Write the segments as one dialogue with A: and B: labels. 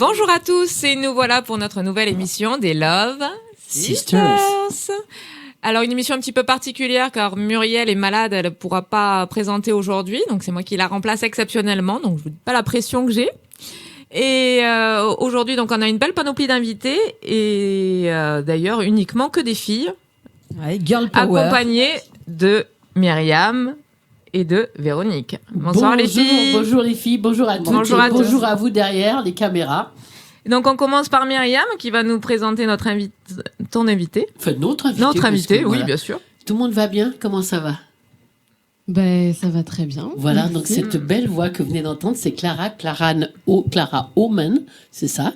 A: Bonjour à tous et nous voilà pour notre nouvelle émission des Love Sisters. Alors une émission un petit peu particulière car Muriel est malade, elle ne pourra pas présenter aujourd'hui, donc c'est moi qui la remplace exceptionnellement, donc je vous dis pas la pression que j'ai. Et aujourd'hui donc on a une belle panoplie d'invités et d'ailleurs uniquement que des filles,
B: girl power,
A: accompagnées de Myriam et de Véronique. Bonsoir les filles.
B: Bonjour les filles, bonjour à toutes. Bonjour à vous derrière les caméras.
A: Donc on commence par Myriam qui va nous présenter ton invité.
B: Enfin notre invité.
A: Notre invité, oui,
B: voilà.
A: Bien sûr.
B: Tout le monde va bien? Comment ça va?
C: Ben ça va très bien.
B: Voilà, donc cette belle voix que vous venez d'entendre, c'est Clara Oman, c'est ça.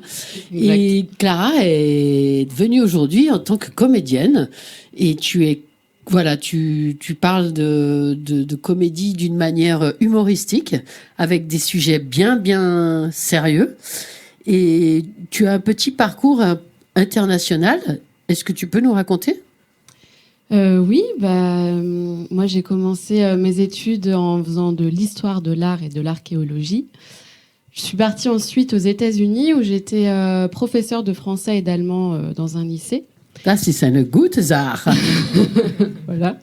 B: Exact. Et Clara est venue aujourd'hui en tant que comédienne et tu parles de comédie d'une manière humoristique, avec des sujets bien sérieux. Et tu as un petit parcours international. Est-ce que tu peux nous raconter ?
C: Oui, moi j'ai commencé mes études en faisant de l'histoire de l'art et de l'archéologie. Je suis partie ensuite aux États-Unis où j'étais professeure de français et d'allemand dans un lycée.
B: Das ist eine gute Sache.
C: Voilà.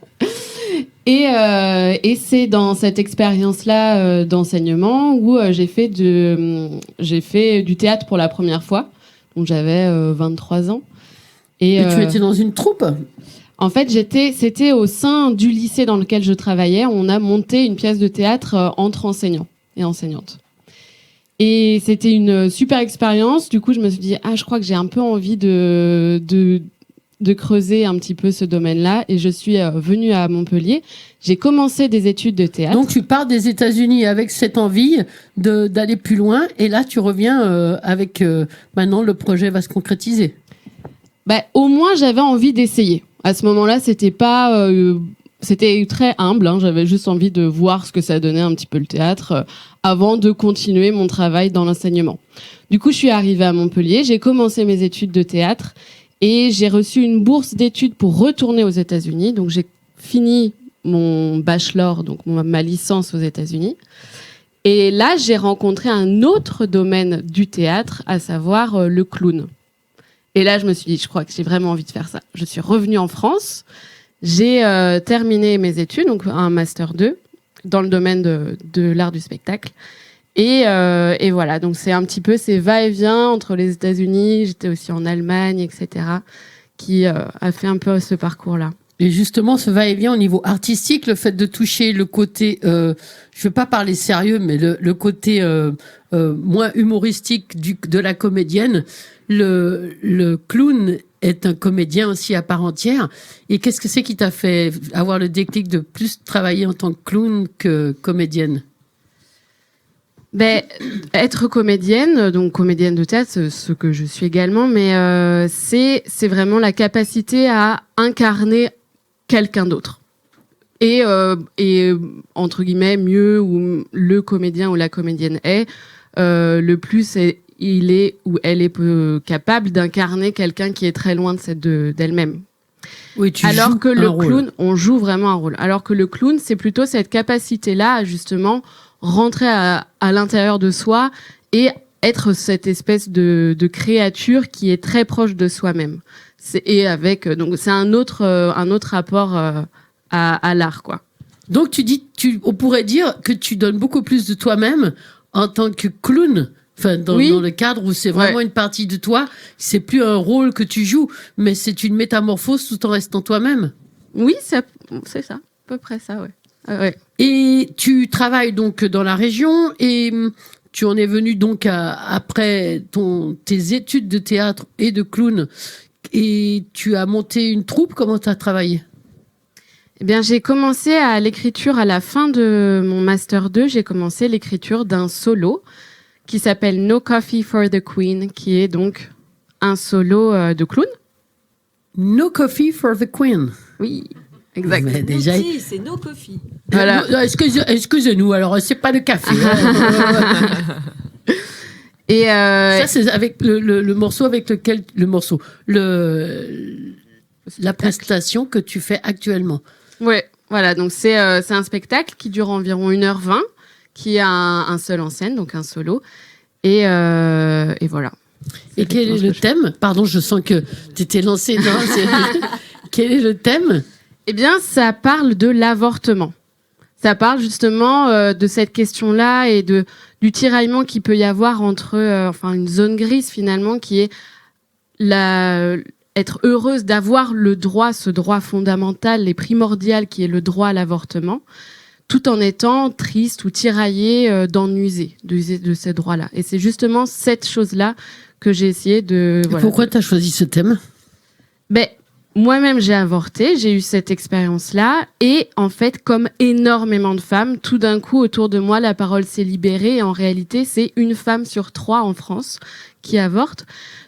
C: Et c'est dans cette expérience-là d'enseignement où j'ai fait du théâtre pour la première fois. Donc j'avais 23 ans.
B: Et tu étais dans une troupe ?
C: En fait, c'était au sein du lycée dans lequel je travaillais. On a monté une pièce de théâtre entre enseignants et enseignantes. Et c'était une super expérience. Du coup, je me suis dit, je crois que j'ai un peu envie de creuser un petit peu ce domaine-là. Et je suis venue à Montpellier. J'ai commencé des études de théâtre.
B: Donc, tu pars des États-Unis avec cette envie d'aller plus loin. Et là, tu reviens avec... maintenant, le projet va se concrétiser.
C: Au moins, j'avais envie d'essayer. À ce moment-là, c'était très humble. J'avais juste envie de voir ce que ça donnait un petit peu le théâtre avant de continuer mon travail dans l'enseignement. Du coup, je suis arrivée à Montpellier. J'ai commencé mes études de théâtre. Et j'ai reçu une bourse d'études pour retourner aux États-Unis. Donc, j'ai fini mon bachelor, donc ma licence aux États-Unis. Et là, j'ai rencontré un autre domaine du théâtre, à savoir le clown. Et là, je me suis dit, je crois que j'ai vraiment envie de faire ça. Je suis revenue en France. J'ai terminé mes études, donc un Master 2, dans le domaine de l'art du spectacle. Et voilà, donc c'est un petit peu ces va-et-vient entre les États-Unis, j'étais aussi en Allemagne, etc., qui a fait un peu ce parcours-là.
B: Et justement, ce va-et-vient au niveau artistique, le fait de toucher le côté, je ne veux pas parler sérieux, mais le côté moins humoristique de la comédienne, le clown est un comédien aussi à part entière. Et qu'est-ce que c'est qui t'a fait avoir le déclic de plus travailler en tant que clown que comédienne ?
C: Être comédienne, donc comédienne de théâtre, ce que je suis également, mais c'est vraiment la capacité à incarner quelqu'un d'autre. Et entre guillemets, mieux où le comédien ou la comédienne est, le plus il est ou elle est capable d'incarner quelqu'un qui est très loin d'elle-même.
B: Oui,
C: alors que le clown, on joue vraiment un rôle. Alors que le clown, c'est plutôt cette capacité-là à justement rentrer à l'intérieur de soi et être cette espèce de créature qui est très proche de soi-même. Donc c'est un autre rapport à l'art, quoi.
B: Donc on pourrait dire que tu donnes beaucoup plus de toi-même en tant que clown. Enfin, dans le cadre où c'est vraiment une partie de toi, c'est plus un rôle que tu joues, mais c'est une métamorphose tout en restant toi-même.
C: Oui, c'est ça, à peu près ça, ouais. Ouais.
B: Et tu travailles donc dans la région et tu en es venu donc après tes études de théâtre et de clown et tu as monté une troupe. Comment tu as travaillé ?
C: Eh bien, j'ai commencé à l'écriture à la fin de mon Master 2. J'ai commencé l'écriture d'un solo qui s'appelle No Coffee for the Queen, qui est donc un solo de clown.
B: No Coffee for the Queen.
C: Oui. Exact.
A: Mais déjà, c'est no coffee.
C: Voilà.
B: Excusez-nous, alors c'est pas le café. Et ça, c'est avec le morceau avec lequel la prestation que tu fais actuellement.
C: Ouais, voilà. Donc c'est un spectacle qui dure environ 1h20, qui a un seul en scène, donc un solo. Et voilà.
B: Et quel est le thème ? Pardon, je sens que tu étais lancée dans... Quel est le thème ?
C: Eh bien, ça parle de l'avortement. Ça parle justement de cette question-là et du tiraillement qu'il peut y avoir entre une zone grise finalement qui est être heureuse d'avoir le droit, ce droit fondamental et primordial qui est le droit à l'avortement, tout en étant triste ou tiraillée d'user de ces droits-là. Et c'est justement cette chose-là que j'ai essayé de...
B: Pourquoi tu as choisi ce thème ?
C: Moi-même, j'ai avorté, j'ai eu cette expérience-là. Et en fait, comme énormément de femmes, tout d'un coup, autour de moi, la parole s'est libérée. Et en réalité, c'est 1 femme sur 3 en France qui avorte.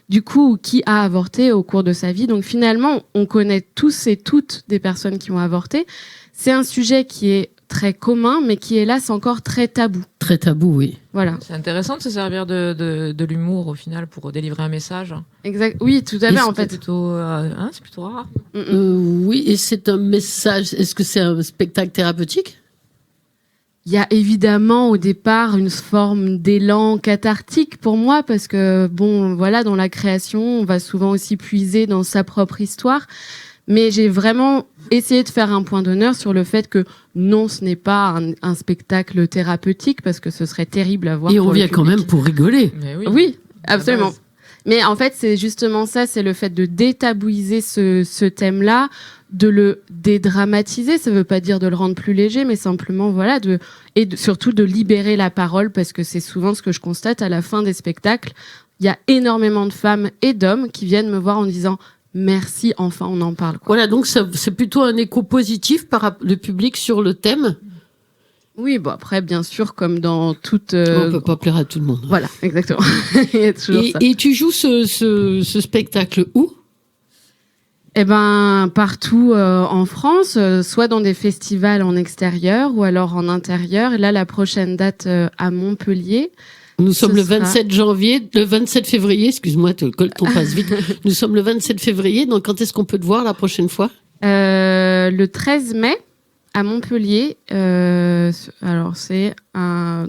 C: Du coup, qui a avorté au cours de sa vie. Donc finalement, on connaît tous et toutes des personnes qui ont avorté. C'est un sujet qui est très commun, mais qui, hélas, encore très tabou.
B: Très tabou, oui.
C: Voilà.
A: C'est intéressant de se servir de l'humour, au final, pour délivrer un message.
C: Exact. Oui, tout à fait, en fait.
A: C'est plutôt rare.
B: Oui, et c'est un message... Est-ce que c'est un spectacle thérapeutique ?
C: Il y a évidemment au départ une forme d'élan cathartique pour moi parce que, dans la création, on va souvent aussi puiser dans sa propre histoire. Mais j'ai vraiment essayé de faire un point d'honneur sur le fait que non, ce n'est pas un spectacle thérapeutique parce que ce serait terrible à voir.
B: Et on vient quand même pour rigoler.
A: Mais
C: oui, absolument. Mais en fait, c'est justement ça, c'est le fait de détabouiser ce thème-là, de le dédramatiser. Ça ne veut pas dire de le rendre plus léger, mais simplement, surtout de libérer la parole, parce que c'est souvent ce que je constate à la fin des spectacles. Il y a énormément de femmes et d'hommes qui viennent me voir en disant merci, enfin, on en parle.
B: Voilà, donc c'est plutôt un écho positif par le public sur le thème.
C: Oui, après, bien sûr, comme dans toute...
B: On peut pas plaire à tout le monde.
C: Voilà, exactement. Il y a toujours ça.
B: Et tu joues ce spectacle où ?
C: Partout en France, soit dans des festivals en extérieur ou alors en intérieur. Et là, la prochaine date à Montpellier.
B: Nous sommes le 27 février, excuse-moi, ton passe vite. Nous sommes le 27 février, donc quand est-ce qu'on peut te voir la prochaine fois ?
C: Le 13 mai à Montpellier. Alors, c'est un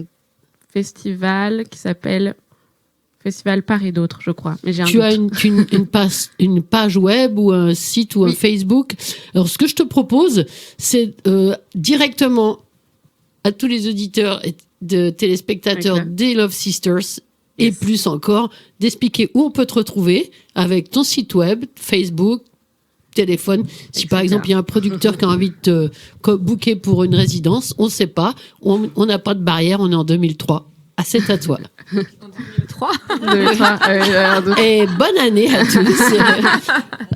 C: festival qui s'appelle Festival Paris d'autres, je crois. Mais
B: tu as une page web ou un site ou un Facebook. Alors, ce que je te propose, c'est directement à tous les auditeurs et de téléspectateurs des Love Sisters et plus encore, d'expliquer où on peut te retrouver avec ton site web, Facebook, téléphone. Si par exemple il y a un producteur qui a envie de te booker pour une résidence, on ne sait pas, on n'a pas de barrière, on est en 2003. Ah, c'est à toi.
A: En 2003.
B: Et bonne année à tous.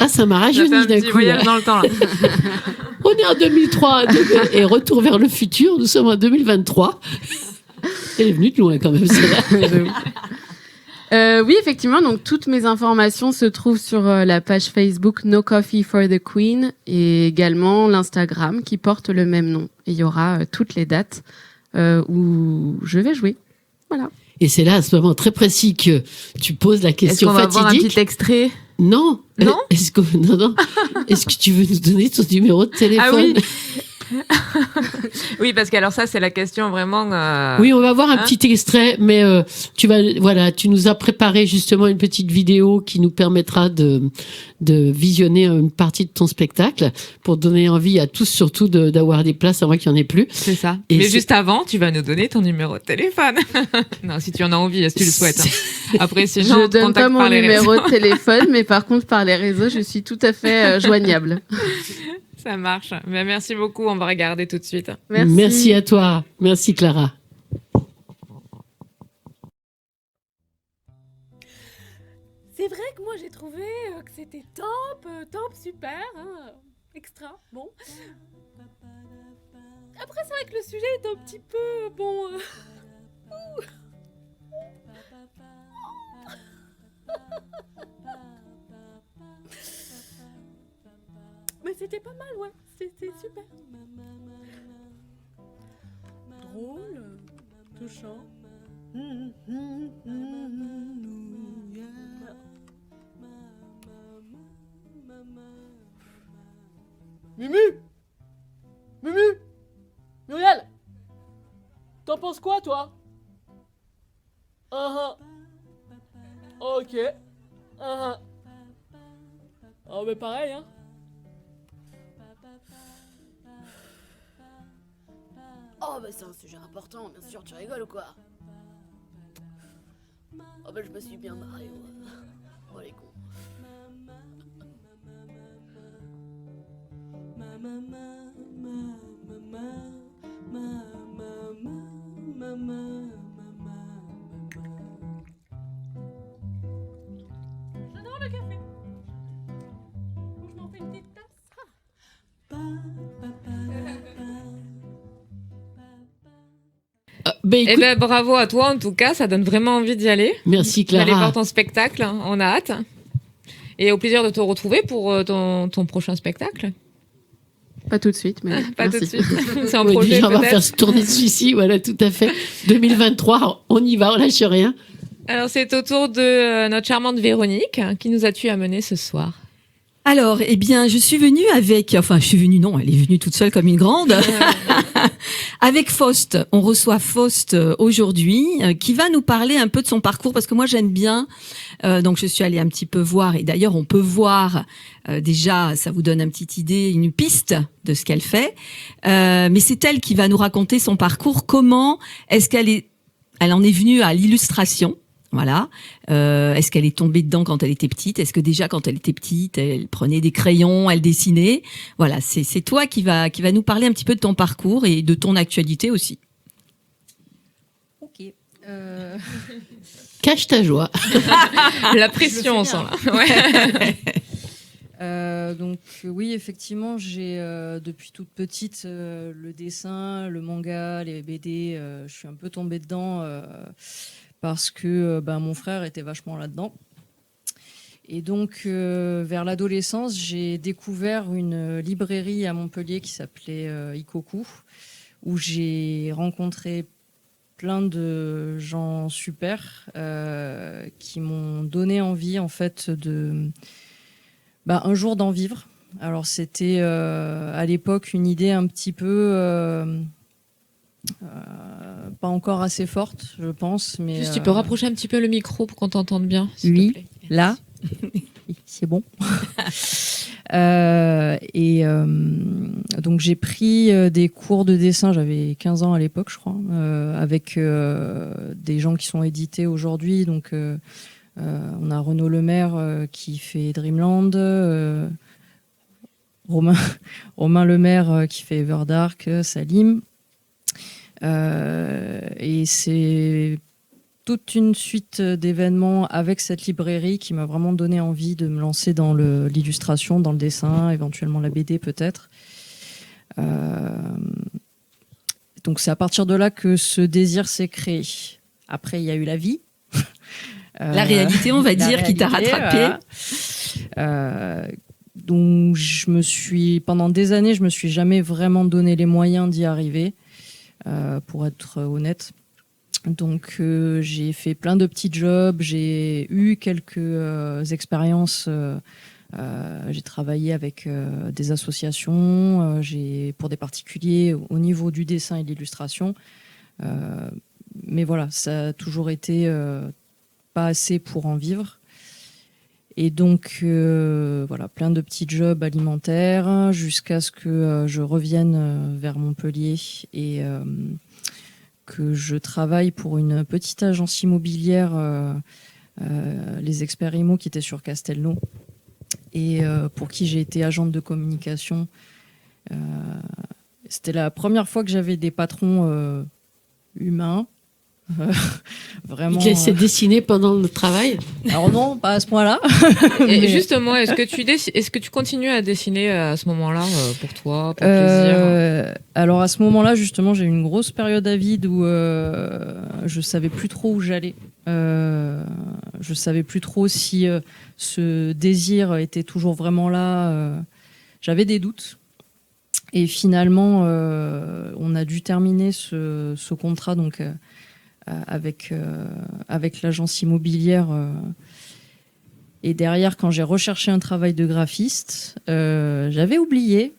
B: Ça m'a rajeuni d'un coup.
A: Voyage dans le temps, là.
B: On est en 2003 et retour vers le futur. Nous sommes en 2023. Elle est venue de loin quand même,
C: oui, effectivement. Donc, toutes mes informations se trouvent sur la page Facebook No Coffee for the Queen et également l'Instagram qui porte le même nom. Et il y aura toutes les dates où je vais jouer. Voilà.
B: Et c'est là, à ce moment très précis, que tu poses la question fatidique.
A: Est-ce qu'on va voir un petit extrait ?
B: Non.
A: Non ?
B: Est-ce que tu veux nous donner ton numéro de téléphone ?
A: Ah oui. Oui, parce que alors ça, c'est la question vraiment.
B: Oui, on va voir un petit extrait, mais tu nous as préparé justement une petite vidéo qui nous permettra de visionner une partie de ton spectacle pour donner envie à tous, surtout d'avoir des places avant qu'il n'y en ait plus.
A: C'est ça. Mais juste avant, tu vas nous donner ton numéro de téléphone. Non, si tu en as envie, si tu le souhaites. Après, sinon,
C: je donne pas mon numéro de téléphone, mais par contre, par les réseaux, je suis tout à fait joignable.
A: Ça marche. Mais merci beaucoup. On va regarder tout de suite.
B: Merci à toi. Merci Clara.
D: C'est vrai que moi j'ai trouvé que c'était top, super, hein, extra, bon. Après c'est vrai que le sujet est un petit peu, bon... Mais c'était pas mal, ouais. C'était super. Drôle, touchant. Mimi, Muriel, t'en penses quoi, toi? Ok. Oh, mais pareil, hein.
B: Oh, bah c'est un sujet important, bien sûr, tu rigoles ou quoi? Oh, bah je me suis bien marré, ouais. Oh, les cons.
D: J'adore le café. Faut que je m'en fais une petite tasse.
A: Eh ben, bravo à toi, en tout cas, ça donne vraiment envie d'y aller.
B: Merci
A: D'aller voir
B: Clara.
A: ton spectacle, on a hâte. Et au plaisir de te retrouver pour ton prochain spectacle.
C: Pas tout de suite, mais
A: Pas tout de
C: merci.
A: suite. C'est un
B: Ouais,
A: projet
B: déjà, on va faire
A: peut-être.
B: se tourner celui-ci, voilà, tout à fait. 2023, on y va, on lâche rien.
A: Alors c'est au tour de notre charmante Véronique. Qui nous as-tu amené ce soir?
E: Alors, eh bien, je suis venue avec, enfin, je suis venue, non, elle est venue toute seule comme une grande, avec Faust. On reçoit Faust aujourd'hui, qui va nous parler un peu de son parcours, parce que moi, j'aime bien. Donc, je suis allée un petit peu voir, et d'ailleurs, on peut voir, déjà, ça vous donne une petite idée, une piste de ce qu'elle fait. Mais c'est elle qui va nous raconter son parcours, comment est-ce elle en est venue à l'illustration. Voilà. Est-ce qu'elle est tombée dedans quand elle était petite? Est-ce que déjà quand elle était petite, elle prenait des crayons, elle dessinait? Voilà, c'est toi qui va nous parler un petit peu de ton parcours et de ton actualité aussi. Ok.
B: Cache ta joie.
A: La pression, on sent là. Ouais.
F: Donc oui, effectivement, j'ai depuis toute petite le dessin, le manga, les BD, je suis un peu tombée dedans parce que mon frère était vachement là-dedans. Et donc vers l'adolescence, j'ai découvert une librairie à Montpellier qui s'appelait Ikoku, où j'ai rencontré plein de gens super qui m'ont donné envie en fait un jour d'en vivre. Alors c'était à l'époque une idée un petit peu pas encore assez forte, je pense. Mais
A: Juste, tu peux rapprocher un petit peu le micro pour qu'on t'entende bien.
F: Oui,
A: te plaît.
F: là, c'est bon. Donc j'ai pris des cours de dessin, j'avais 15 ans à l'époque, je crois, avec des gens qui sont édités aujourd'hui. Donc on a Renaud Lemaire qui fait Dreamland, Romain Lemaire qui fait Everdark, Salim. Et c'est toute une suite d'événements avec cette librairie qui m'a vraiment donné envie de me lancer dans l'illustration, dans le dessin, éventuellement la BD peut-être. Donc c'est à partir de là que ce désir s'est créé. Après, il y a eu la vie.
E: La réalité, on va dire, qui t'a rattrapé.
F: Voilà. Donc pendant des années, je me suis jamais vraiment donné les moyens d'y arriver. Pour être honnête. Donc j'ai fait plein de petits jobs, j'ai eu quelques expériences, j'ai travaillé avec des associations, pour des particuliers au niveau du dessin et de l'illustration. Mais voilà, ça a toujours été pas assez pour en vivre. Et donc, voilà, plein de petits jobs alimentaires jusqu'à ce que je revienne vers Montpellier et que je travaille pour une petite agence immobilière, les Experts Immo, qui était sur Castelnau, et pour qui j'ai été agente de communication. C'était la première fois que j'avais des patrons humains. Vraiment.
B: Il te laissait dessiner pendant le travail?
F: Alors non, pas à ce point-là.
A: Et justement, est-ce que tu continues à dessiner à ce moment-là pour toi, pour plaisir?
F: Alors à ce moment-là, justement, j'ai eu une grosse période à vide où je savais plus trop où j'allais. Je savais plus trop si ce désir était toujours vraiment là. J'avais des doutes. Et finalement, on a dû terminer ce contrat donc avec l'agence immobilière. Et derrière, quand j'ai recherché un travail de graphiste, j'avais oublié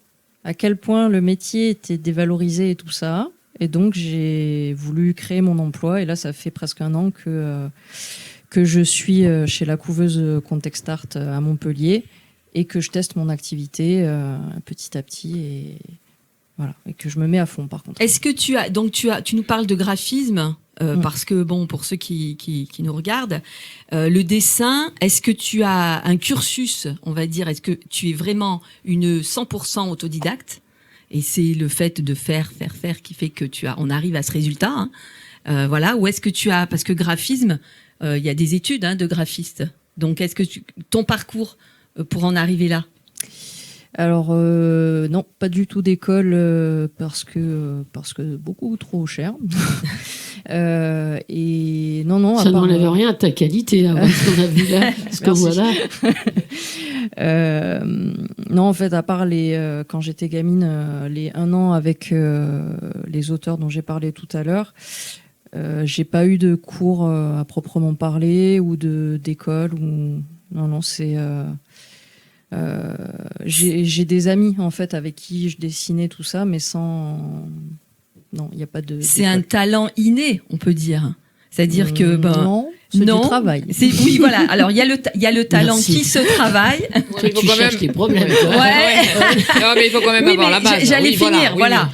F: à quel point le métier était dévalorisé et tout ça. Et donc, j'ai voulu créer mon emploi. Et là, ça fait presque un an que je suis chez la couveuse Context Art à Montpellier et que je teste mon activité petit à petit. Et voilà, et que je me mets à fond, par contre.
E: Est-ce que tu nous parles de graphisme parce que bon, pour ceux qui nous regardent, le dessin, est-ce que tu as un cursus, on va dire, est-ce que tu es vraiment une 100% autodidacte et c'est le fait de faire qui fait que on arrive à ce résultat, hein, voilà, ou est-ce que tu as, parce que graphisme, il y a des études de graphiste, donc est-ce que ton parcours pour en arriver là?
F: Alors non, pas du tout d'école parce que beaucoup trop cher. Et non,
B: ça n'enlève rien à ta qualité, à voir ce qu'on a vu là, ce qu'on voit là.
F: Non, en fait, à part quand j'étais gamine, les 1 an avec les auteurs dont j'ai parlé tout à l'heure, j'ai pas eu de cours à proprement parler ou d'école. Non, c'est... j'ai des amis en fait avec qui je dessinais tout ça, mais sans. Non, il n'y a pas de.
E: C'est un talent inné, on peut dire. C'est-à-dire que
F: non, c'est du travail.
E: Oui, voilà. Alors il y a le talent qui se travaille.
B: Tu cherches les problèmes.
E: Ouais.
A: Non, mais il faut quand même avoir la base.
E: J'allais finir.
A: Voilà.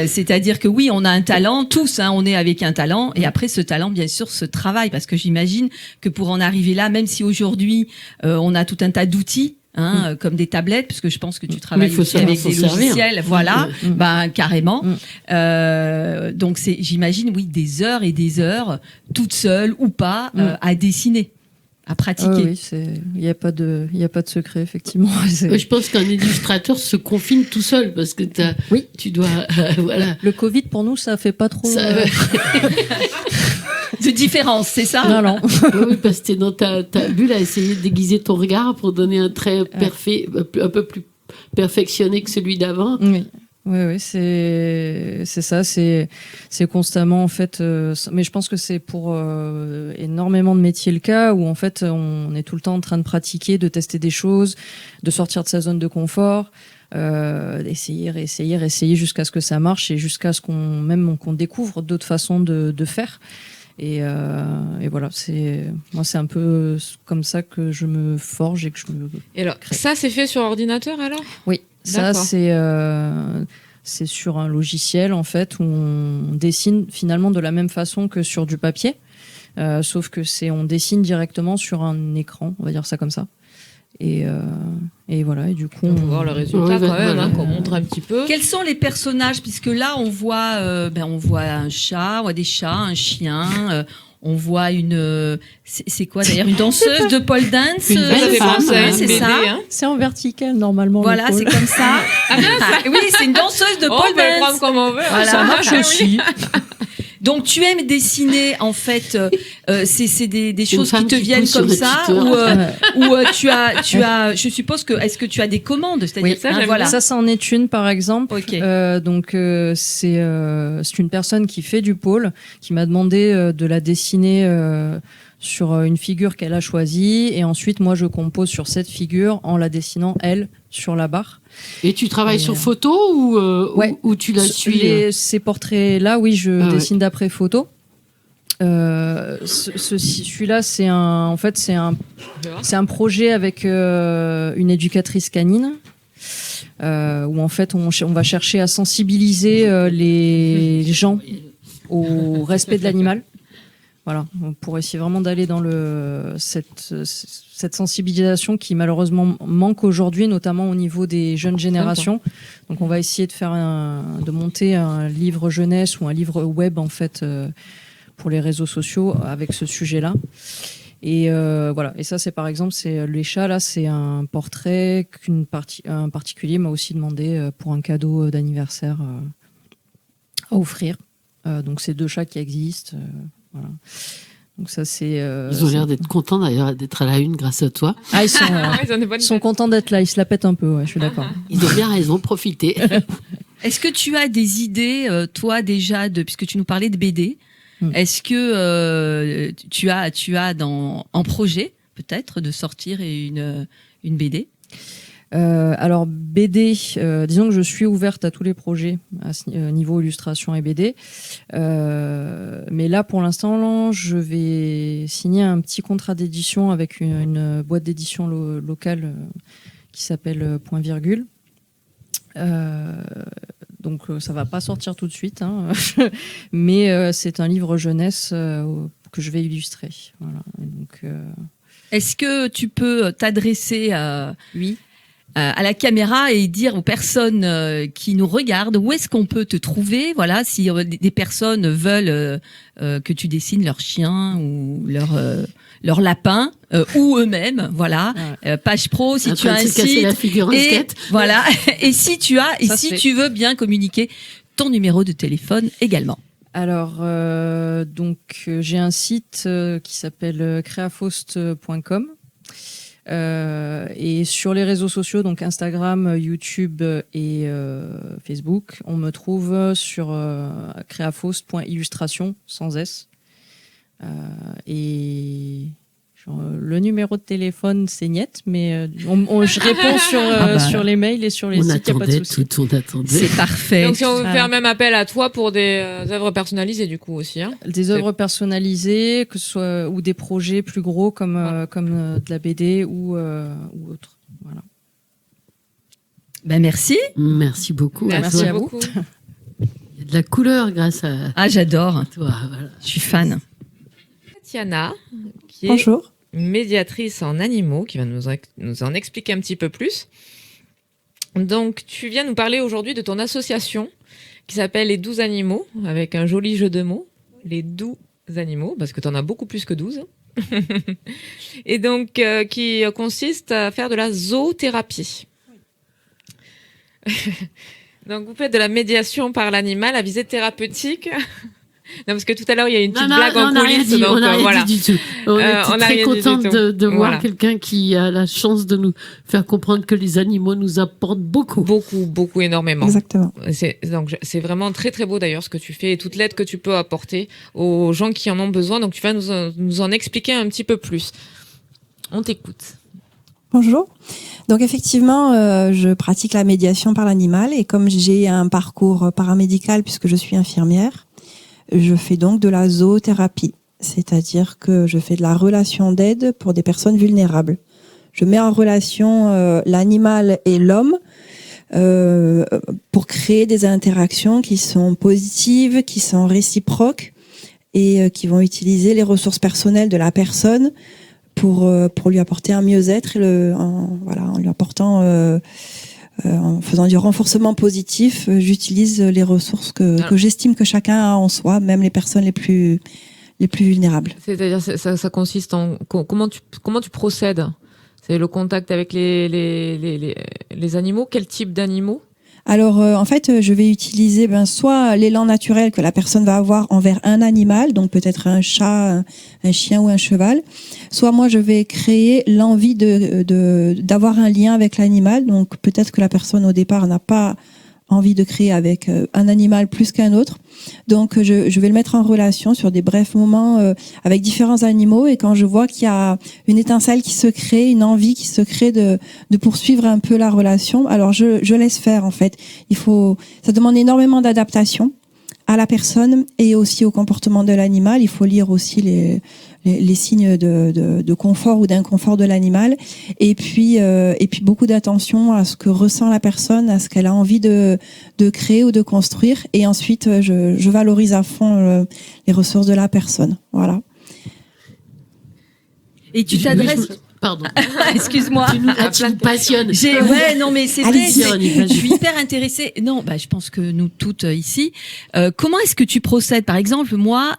E: C'est-à-dire que oui, on a un talent, tous. On est avec un talent, et après ce talent, bien sûr, se travaille, parce que j'imagine que pour en arriver là, même si aujourd'hui on a tout un tas d'outils. Comme des tablettes, parce que je pense que tu travailles aussi avec des logiciels, voilà, carrément. Donc j'imagine, oui, des heures et des heures, toute seule ou pas, à dessiner, à pratiquer.
F: Oui, il n'y a pas de secret, effectivement.
B: Je pense qu'un illustrateur se confine tout seul, parce que tu dois, voilà.
F: Le Covid, pour nous, ça fait pas trop...
E: de différence, c'est ça?
F: Non.
B: Oui, parce que t'es dans ta bulle à essayer de déguiser ton regard pour donner un trait parfait, un peu plus perfectionné que celui d'avant.
F: Oui, c'est ça, c'est constamment en fait. Mais je pense que c'est pour énormément de métiers le cas, où en fait on est tout le temps en train de pratiquer, de tester des choses, de sortir de sa zone de confort. Essayer jusqu'à ce que ça marche et jusqu'à ce qu'on découvre d'autres façons de faire. Et voilà, moi c'est un peu comme ça que je me forge et que je me.
A: Et alors, ça c'est fait sur ordinateur alors?
F: Oui, ça c'est sur un logiciel en fait où on dessine finalement de la même façon que sur du papier, sauf que on dessine directement sur un écran, on va dire ça comme ça. Et voilà, et du coup
A: on peut voir le résultat quand même, qu'on montre un petit peu.
E: Quels sont les personnages, puisque là on voit un chat, on voit des chats, un chien, on voit c'est quoi d'ailleurs, une danseuse de pole dance,
A: c'est ça.
F: C'est en vertical normalement.
E: Voilà, c'est comme ça. Oui, c'est une danseuse de pole dance.
A: On peut le prendre comme on veut.
E: Voilà.
F: Ça marche aussi.
E: Donc tu aimes dessiner en fait, c'est des choses qui te viennent comme ça, ou tu as, je suppose que est-ce que tu as des commandes, c'est-à-dire
F: ça c'en est une par exemple.
E: Okay.
F: Donc c'est une personne qui fait du pole qui m'a demandé de la dessiner sur une figure qu'elle a choisie, et ensuite moi je compose sur cette figure en la dessinant elle sur la barre.
B: Et tu travailles sur photo ou tu la suis
F: Ces portraits-là, oui, je dessine d'après photo. Celui-là, c'est un projet avec une éducatrice canine, où en fait on va chercher à sensibiliser les gens au respect de l'animal. Voilà, pour essayer vraiment d'aller dans cette sensibilisation qui malheureusement manque aujourd'hui, notamment au niveau des jeunes générations. Donc on va essayer de monter un livre jeunesse ou un livre web en fait pour les réseaux sociaux avec ce sujet-là. Et voilà. Et ça, c'est par exemple, les chats là, c'est un portrait un particulier m'a aussi demandé pour un cadeau d'anniversaire à offrir. Donc c'est 2 chats qui existent. Voilà. Donc ça c'est.
B: Ils ont l'air d'être contents d'ailleurs d'être à la une grâce à toi.
F: Ah, ils sont contents d'être là. Ils se la pètent un peu. Ouais, je suis d'accord.
B: Ils ont bien raison, profitez.
E: Est-ce que tu as des idées, toi déjà, puisque tu nous parlais de BD, est-ce que tu as en projet peut-être de sortir une BD?
F: Alors BD, disons que je suis ouverte à tous les projets à niveau illustration et BD. Mais là, pour l'instant, je vais signer un petit contrat d'édition avec une boîte d'édition locale qui s'appelle Point Virgule. Donc ça va pas sortir tout de suite, hein. Mais c'est un livre jeunesse que je vais illustrer. Voilà. Donc,
E: Est-ce que tu peux t'adresser à la caméra et dire aux personnes qui nous regardent où est-ce qu'on peut te trouver, voilà, si des personnes veulent que tu dessines leur chien ou leur lapin ou eux-mêmes, voilà.
F: Ouais.
E: Page pro si
B: En
E: tu as
B: train de
E: un
B: se casser
E: site
B: la figure en
E: et
B: skate.
E: voilà. Et si
F: Ça,
E: tu veux bien communiquer ton numéro de téléphone également.
F: alors, j'ai un site qui s'appelle creafaust.com. Et sur les réseaux sociaux, donc Instagram, YouTube et Facebook, on me trouve sur creafaust.illustration sans S. Et le numéro de téléphone, c'est niet, mais je réponds sur les mails et sur les
B: On
F: sites, il n'y a pas de
B: attendait
F: souci.
B: on attendait.
E: C'est parfait.
A: Donc si on veut
F: Voilà.
A: faire même appel à toi pour des œuvres personnalisées du coup aussi. Hein.
F: Des œuvres personnalisées, que ce soit ou des projets plus gros comme de la BD ou autre. Voilà.
E: Ben merci.
B: Merci beaucoup.
F: Merci
B: toi.
F: à vous.
A: beaucoup.
B: Il y a de la couleur grâce à
E: Ah, j'adore.
B: toi. Voilà.
E: Je suis fan.
A: Tatiana, qui est
G: Bonjour.
A: médiatrice en animaux, qui va nous en expliquer un petit peu plus. Donc, tu viens nous parler aujourd'hui de ton association qui s'appelle Les 12 Animaux, avec un joli jeu de mots. Les 12 animaux, parce que tu en as beaucoup plus que 12. Et donc, qui consiste à faire de la zoothérapie. Donc, vous faites de la médiation par l'animal à visée thérapeutique. Non, parce que tout à l'heure, il y a une petite blague en
B: on n'a rien
A: coulisses.
B: dit,
A: Donc,
B: on n'a rien
A: voilà.
B: dit du tout. On était
A: on n'a
B: très
A: rien dit du
B: contente
A: tout.
B: de voir
A: Voilà.
B: quelqu'un qui a la chance de nous faire comprendre que les animaux nous apportent beaucoup.
A: Beaucoup, énormément.
G: Exactement.
A: Donc, c'est vraiment très, très beau d'ailleurs ce que tu fais et toute l'aide que tu peux apporter aux gens qui en ont besoin. Donc, tu vas nous en expliquer un petit peu plus. On t'écoute.
G: Bonjour. Donc effectivement, je pratique la médiation par l'animal et comme j'ai un parcours paramédical puisque je suis infirmière, je fais donc de la zoothérapie, c'est-à-dire que je fais de la relation d'aide pour des personnes vulnérables. Je mets en relation l'animal et l'homme pour créer des interactions qui sont positives, qui sont réciproques et qui vont utiliser les ressources personnelles de la personne pour lui apporter un mieux-être et en lui apportant en faisant du renforcement positif, j'utilise les ressources que j'estime que chacun a en soi, même les personnes les plus vulnérables.
A: C'est-à-dire, ça consiste en comment tu procèdes? C'est le contact avec les animaux. Quel type d'animaux?
G: Alors en fait, je vais utiliser soit l'élan naturel que la personne va avoir envers un animal, donc peut-être un chat, un chien ou un cheval, soit moi je vais créer l'envie d'avoir un lien avec l'animal, donc peut-être que la personne au départ n'a pas envie de créer avec un animal plus qu'un autre. Donc je vais le mettre en relation sur des brefs moments avec différents animaux et quand je vois qu'il y a une étincelle qui se crée, une envie qui se crée de poursuivre un peu la relation, alors je laisse faire en fait. Ça demande énormément d'adaptation à la personne et aussi au comportement de l'animal. Il faut lire aussi les signes de confort ou d'inconfort de l'animal et puis beaucoup d'attention à ce que ressent la personne, à ce qu'elle a envie de créer ou de construire et ensuite je valorise à fond les ressources de la personne. Voilà.
E: Et tu t'adresses.
B: Pardon.
E: Excuse-moi.
B: Tu nous passionnes.
E: Ouais, non, mais c'est vrai.
B: Allez-y, Véronique, vas-y.
E: Je suis hyper intéressée. Non, je pense que nous toutes ici. Comment est-ce que tu procèdes? Par exemple, moi,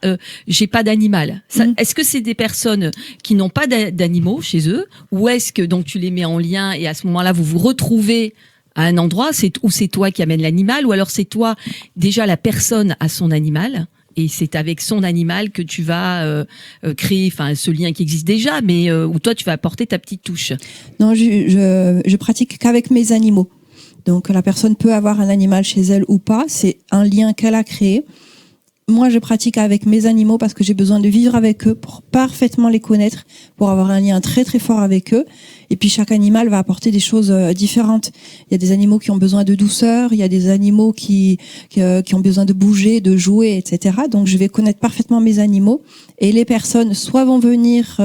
E: j'ai pas d'animal. Est-ce que c'est des personnes qui n'ont pas d'animaux chez eux, ou est-ce que donc tu les mets en lien et à ce moment-là vous vous retrouvez à un endroit, où c'est toi qui amène l'animal, ou alors c'est toi déjà la personne à son animal? Et c'est avec son animal que tu vas créer, ce lien qui existe déjà, mais où toi tu vas apporter ta petite touche.
G: Non, je pratique qu'avec mes animaux. Donc la personne peut avoir un animal chez elle ou pas, c'est un lien qu'elle a créé. moi, je pratique avec mes animaux parce que j'ai besoin de vivre avec eux pour parfaitement les connaître, pour avoir un lien très très fort avec eux. Et puis chaque animal va apporter des choses différentes. Il y a des animaux qui ont besoin de douceur, il y a des animaux qui ont besoin de bouger, de jouer, etc. Donc je vais connaître parfaitement mes animaux. Et les personnes soit vont venir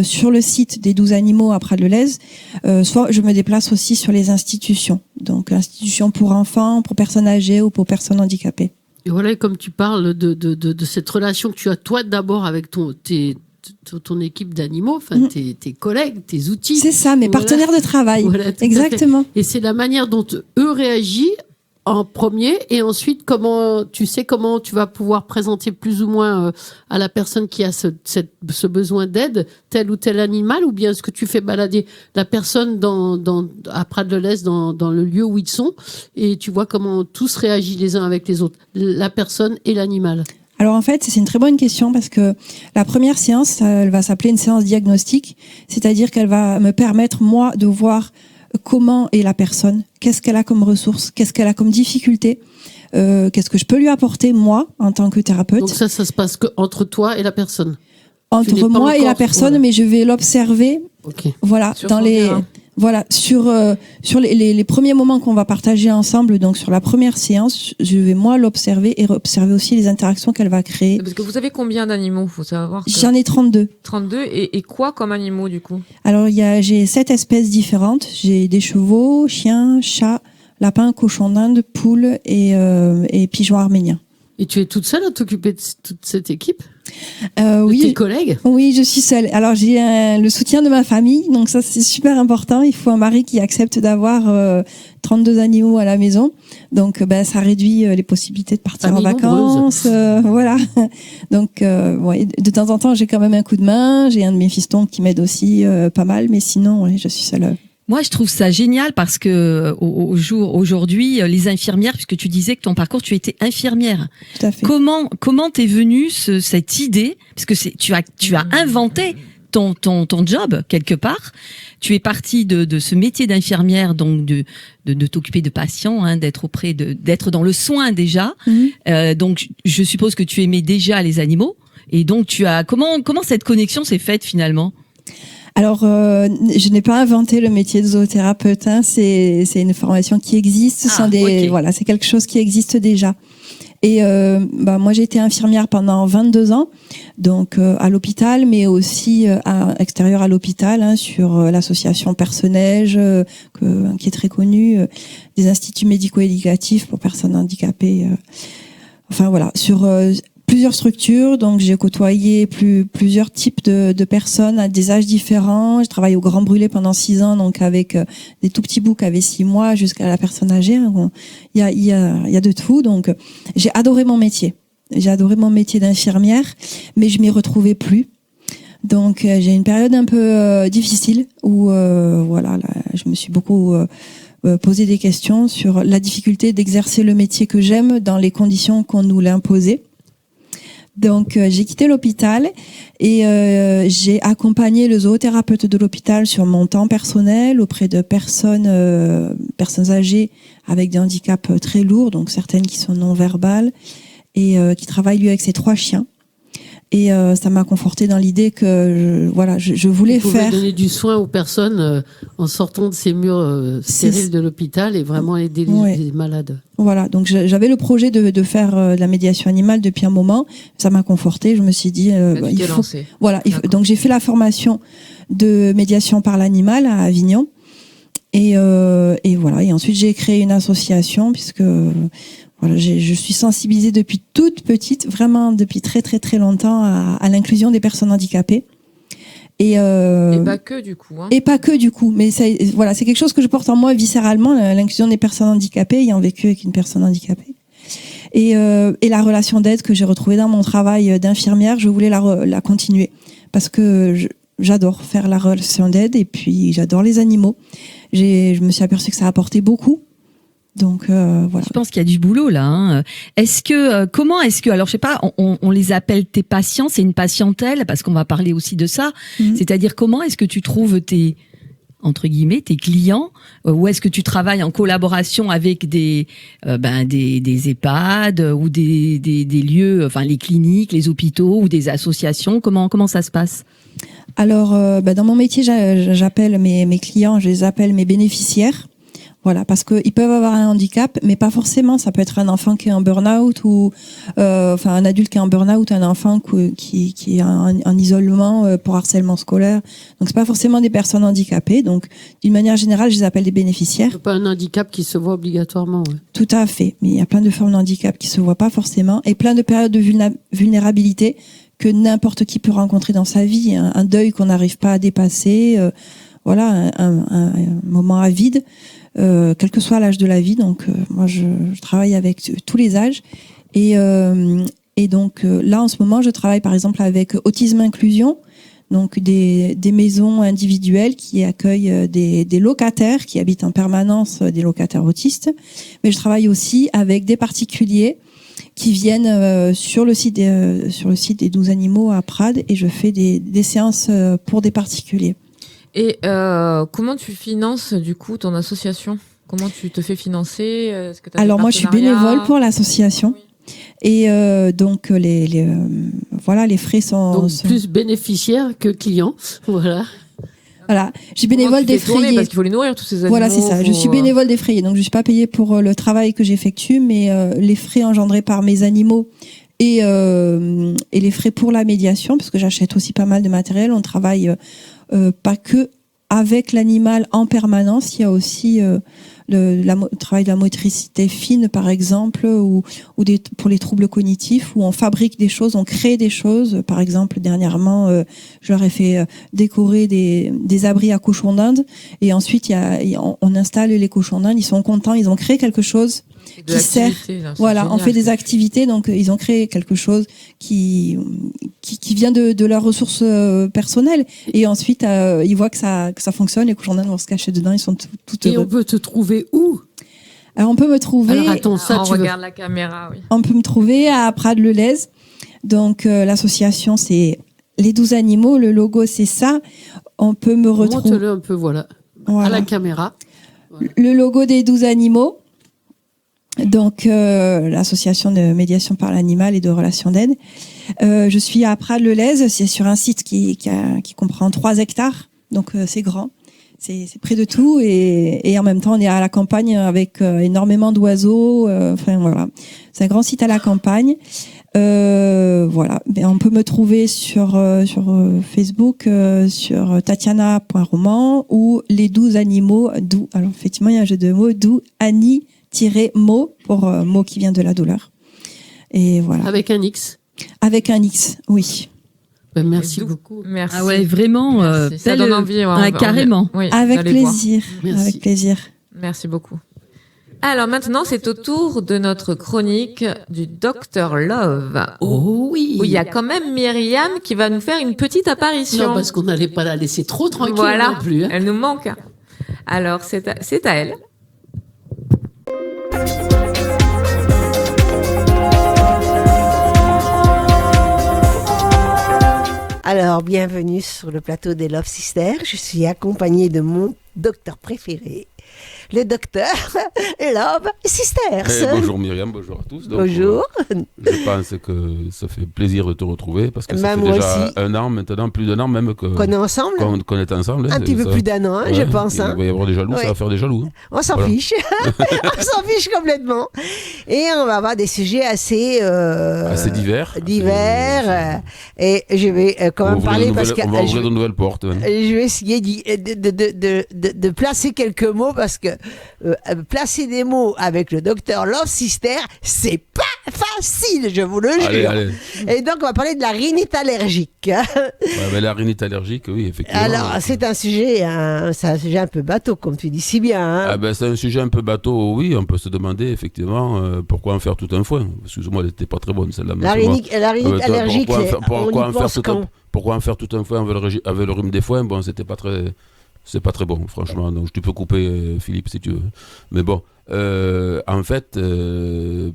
G: sur le site des 12 animaux à Prades-le-Lez, soit je me déplace aussi sur les institutions. Donc institutions pour enfants, pour personnes âgées ou pour personnes handicapées.
B: Et voilà, comme tu parles de cette relation que tu as toi d'abord avec ton équipe d'animaux, enfin tes collègues, tes outils.
G: C'est ça, mes partenaires de travail.
B: Voilà,
G: exactement.
B: Et c'est la manière dont eux réagissent en premier, et ensuite comment tu vas pouvoir présenter plus ou moins à la personne qui a ce besoin d'aide tel ou tel animal, ou bien est-ce que tu fais balader la personne à Prades-le-Lez dans le lieu où ils sont, et tu vois comment tous réagissent les uns avec les autres, la personne et l'animal.
G: Alors en fait, c'est une très bonne question parce que la première séance, elle va s'appeler une séance diagnostique, c'est-à-dire qu'elle va me permettre, moi, de voir comment est la personne, qu'est-ce qu'elle a comme ressources, qu'est-ce qu'elle a comme difficulté, qu'est-ce que je peux lui apporter, moi, en tant que thérapeute.
B: Donc ça se passe que entre toi et la personne.
G: Entre moi et la personne, voilà. Mais je vais l'observer.
B: Okay.
G: Voilà, sur dans les... Terrain. Voilà, sur les premiers moments qu'on va partager ensemble, donc sur la première séance, je vais moi l'observer et observer aussi les interactions qu'elle va créer.
A: Parce que vous avez combien d'animaux, faut savoir que...
G: J'en ai 32.
A: 32 et quoi comme animaux du coup?
G: Alors j'ai 7 espèces différentes. J'ai des chevaux, chiens, chats, lapins, cochons d'Inde, poules et pigeons arméniens.
B: Et tu es toute seule à t'occuper de toute cette équipe?
G: Oui.
B: Tes collègues?
G: Oui, je suis seule. Alors j'ai le soutien de ma famille, donc ça c'est super important. Il faut un mari qui accepte d'avoir 32 animaux à la maison, donc ça réduit les possibilités de partir en vacances. Voilà. Donc ouais, de temps en temps j'ai quand même un coup de main. J'ai un de mes fistons qui m'aide aussi pas mal, mais sinon ouais, je suis seule.
E: Moi, je trouve ça génial parce que aujourd'hui, les infirmières, puisque tu disais que ton parcours, tu étais infirmière.
G: Tout à fait.
E: Comment t'es venue cette idée? Parce que tu as inventé ton job quelque part. Tu es partie de ce métier d'infirmière, donc de t'occuper de patients, hein, d'être dans le soin déjà. Donc, je suppose que tu aimais déjà les animaux. Et donc, comment cette connexion s'est faite finalement?
G: Alors, je n'ai pas inventé le métier de zoothérapeute. Hein. C'est une formation qui existe.
E: Okay.
G: Voilà, c'est quelque chose qui existe déjà. Et moi, j'ai été infirmière pendant 22 ans, donc à l'hôpital, mais aussi à extérieur à l'hôpital, hein, sur l'association Personneige, qui est très connue, des instituts médico-éducatifs pour personnes handicapées. Enfin voilà, sur plusieurs structures, donc j'ai côtoyé plusieurs types de personnes à des âges différents. J'ai travaillé au Grand Brûlé pendant 6 ans, donc avec des tout petits bouts qui avaient 6 mois jusqu'à la personne âgée. Il y a de tout, donc j'ai adoré mon métier. J'ai adoré mon métier d'infirmière, mais je m'y retrouvais plus. Donc j'ai une période un peu difficile où je me suis beaucoup posé des questions sur la difficulté d'exercer le métier que j'aime dans les conditions qu'on nous l'a imposées. Donc j'ai quitté l'hôpital et j'ai accompagné le zoothérapeute de l'hôpital sur mon temps personnel auprès de personnes âgées avec des handicaps très lourds, donc certaines qui sont non-verbales et qui travaillent lui avec ses 3 chiens. Et ça m'a confortée dans l'idée que je voulais faire
B: donner du soin aux personnes en sortant de ces murs stériles de l'hôpital et vraiment aider les malades.
G: Voilà, donc j'avais le projet de faire de la médiation animale depuis un moment. Ça m'a confortée. Je me suis dit, il faut. Voilà, donc j'ai fait la formation de médiation par l'animal à Avignon. Et voilà. Et ensuite j'ai créé une association puisque voilà, je suis sensibilisée depuis toute petite, vraiment depuis très très très longtemps à l'inclusion des personnes handicapées. Et
A: pas que du coup. Hein.
G: Et pas que du coup, mais c'est quelque chose que je porte en moi viscéralement, l'inclusion des personnes handicapées, ayant vécu avec une personne handicapée. Et la relation d'aide que j'ai retrouvée dans mon travail d'infirmière, je voulais la continuer parce que j'adore faire la relation d'aide et puis j'adore les animaux. Je me suis aperçue que ça apportait beaucoup. Donc voilà.
E: Je pense qu'il y a du boulot là. Hein. Comment est-ce que alors je sais pas, on les appelle tes patients, c'est une patientèle parce qu'on va parler aussi de ça. C'est-à-dire comment est-ce que tu trouves entre guillemets, tes clients, ou est-ce que tu travailles en collaboration avec des EHPAD ou des lieux, enfin les cliniques, les hôpitaux ou des associations? Comment ça se passe?
G: Alors, dans mon métier, j'appelle mes clients, je les appelle mes bénéficiaires. Voilà, parce qu'ils peuvent avoir un handicap, mais pas forcément. Ça peut être un enfant qui est en burn-out ou un adulte qui est en burn-out, un enfant qui est en isolement pour harcèlement scolaire. Donc, c'est pas forcément des personnes handicapées. Donc, d'une manière générale, je les appelle des bénéficiaires.
B: C'est pas un handicap qui se voit obligatoirement. Ouais.
G: Tout à fait. Mais il y a plein de formes de handicap qui se voient pas forcément et plein de périodes de vulnérabilité que n'importe qui peut rencontrer dans sa vie. Un deuil qu'on n'arrive pas à dépasser. Un moment à vide. Quel que soit l'âge de la vie, donc moi je travaille avec tous les âges et donc là en ce moment je travaille par exemple avec Autisme Inclusion, donc des maisons individuelles qui accueillent des locataires qui habitent en permanence, des locataires autistes, mais je travaille aussi avec des particuliers qui viennent sur le site des 12 animaux à Prades et je fais des séances pour des particuliers.
A: Et comment tu finances du coup ton association? Comment tu te fais financer?
G: Alors moi je suis bénévole pour l'association. Oui. Et donc les frais sont
B: donc plus bénéficiaires que clients. Voilà.
G: Voilà, je suis bénévole défrayée
A: parce qu'il faut les nourrir tous ces animaux.
G: Voilà, c'est ça. Je suis bénévole défrayée, donc je suis pas payée pour le travail que j'effectue, mais les frais engendrés par mes animaux et les frais pour la médiation, parce que j'achète aussi pas mal de matériel. On travaille pas que avec l'animal en permanence, il y a aussi le travail de la motricité fine par exemple ou pour les troubles cognitifs où on fabrique des choses, on crée des choses. Par exemple, dernièrement, je leur ai fait décorer des abris à cochons d'Inde et ensuite on installe les cochons d'Inde, ils sont contents, ils ont créé quelque chose qui sert. Voilà, génial, on fait des activités, donc ils ont créé quelque chose qui vient de leurs ressources personnelles et ensuite ils voient que ça fonctionne, les cochons d'Inde vont se cacher dedans, ils sont tout heureux.
B: Et on peut te trouver où?
G: Alors on peut me trouver.
B: Alors attends, ça
A: on regarde la caméra, oui.
G: On peut me trouver à Prades-le-Lez. Donc l'association c'est les 12 animaux, le logo c'est ça. On peut me retrouver.
B: Montre-le un peu, voilà. À la caméra.
G: Voilà. Le logo des 12 animaux. Donc l'association de médiation par l'animal et de relations d'aide. Je suis à Prades-le-Lez, c'est sur un site qui comprend 3 hectares, donc c'est grand. C'est près de tout et en même temps on est à la campagne avec énormément d'oiseaux. Voilà, c'est un grand site à la campagne. Voilà, mais on peut me trouver sur Facebook sur tatiana.roman ou les 12 animaux. Alors effectivement il y a un jeu de mots. Annie-mot pour mot qui vient de la douleur. Et voilà.
B: Avec un X.
G: Avec un X, oui.
B: Merci beaucoup.
A: Merci.
E: Ah ouais, vraiment.
A: Ça donne envie.
E: Carrément.
A: Oui,
G: avec plaisir. Avec plaisir.
A: Merci beaucoup. Alors maintenant, c'est au tour de notre chronique du Dr Love.
B: Oh oui.
A: Où il y a quand même Myriam qui va nous faire une petite apparition.
B: Non, parce qu'on n'allait pas la laisser trop tranquille
A: voilà,
B: non plus. Hein.
A: Elle nous manque. Alors, c'est à elle.
H: Alors, bienvenue sur le plateau des Love Sisters. Je suis accompagnée de mon docteur préféré, le docteur Love Sisters.
I: Bonjour Myriam, bonjour à tous. Donc,
H: bonjour.
I: Je pense que ça fait plaisir de te retrouver parce que ça fait déjà un an maintenant, plus d'un an même qu'on
H: est ensemble.
I: Qu'on est ensemble.
H: Un petit peu plus d'un an, je pense.
I: Il va y avoir des jaloux, ça va faire des jaloux. Hein.
H: On s'en fiche. On s'en fiche complètement. Et on va avoir des sujets assez
I: divers.
H: Et je vais quand même parler parce que...
I: On va ouvrir de nouvelles portes.
H: Je vais essayer de placer quelques mots parce que placer des mots avec le docteur Love Sister, c'est pas facile, je vous le jure.
I: Allez.
H: Et donc, on va parler de la rhinite allergique.
I: La rhinite allergique, oui, effectivement.
H: Alors, c'est un sujet un peu bateau, comme tu dis si bien. Hein.
I: C'est un sujet un peu bateau, oui. On peut se demander, effectivement, pourquoi en faire tout un foin. Excuse-moi, elle n'était pas très bonne, celle-là.
H: La rhinite allergique,
I: pourquoi en faire tout un foin avec le rhume des foins? Bon, c'est pas très bon, franchement. Donc, tu peux couper, Philippe, si tu veux. Mais bon, en fait,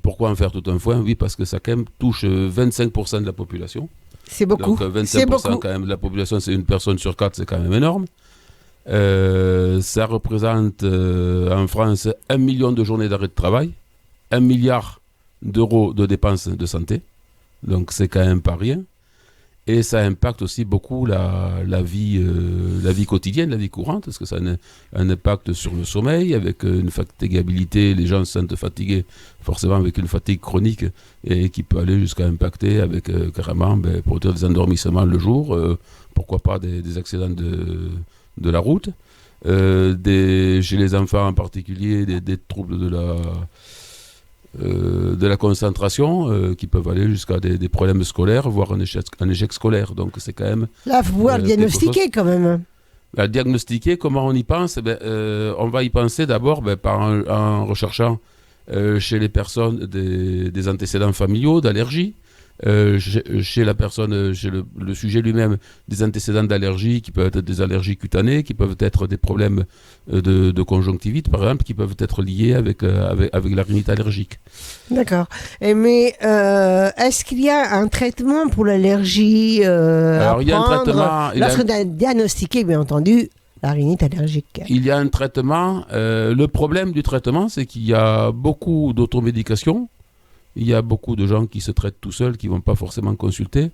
I: pourquoi en faire tout un foin? Oui, parce que ça quand même touche 25% de la population.
H: C'est beaucoup.
I: Donc 25% quand même de la population, c'est une personne sur 4, c'est quand même énorme. Ça représente en France 1 million de journées d'arrêt de travail, 1 milliard d'euros de dépenses de santé. Donc c'est quand même pas rien. Et ça impacte aussi beaucoup la vie quotidienne, la vie courante, parce que ça a un impact sur le sommeil, avec une fatigabilité, les gens se sentent fatigués, forcément avec une fatigue chronique, et qui peut aller jusqu'à impacter avec carrément, pour dire des endormissements le jour, pourquoi pas des accidents de la route, chez les enfants en particulier, des troubles de la concentration qui peuvent aller jusqu'à des problèmes scolaires, voire un échec scolaire. Donc c'est quand même...
H: Là, il faut pouvoir le diagnostiquer quand même.
I: Diagnostiquer, comment on y pense? On va y penser d'abord en recherchant chez les personnes des antécédents familiaux, d'allergies, chez la personne, chez le sujet lui-même, des antécédents d'allergie qui peuvent être des allergies cutanées, qui peuvent être des problèmes de conjonctivite, par exemple, qui peuvent être liés avec la rhinite allergique.
H: D'accord. Mais est-ce qu'il y a un traitement pour l'allergie
I: Alors, il y a un traitement...
H: Lorsqu'on a diagnostiqué, bien entendu, la rhinite allergique.
I: Il y a un traitement. Le problème du traitement, c'est qu'il y a beaucoup d'automédication. Il y a beaucoup de gens qui se traitent tout seuls, qui ne vont pas forcément consulter.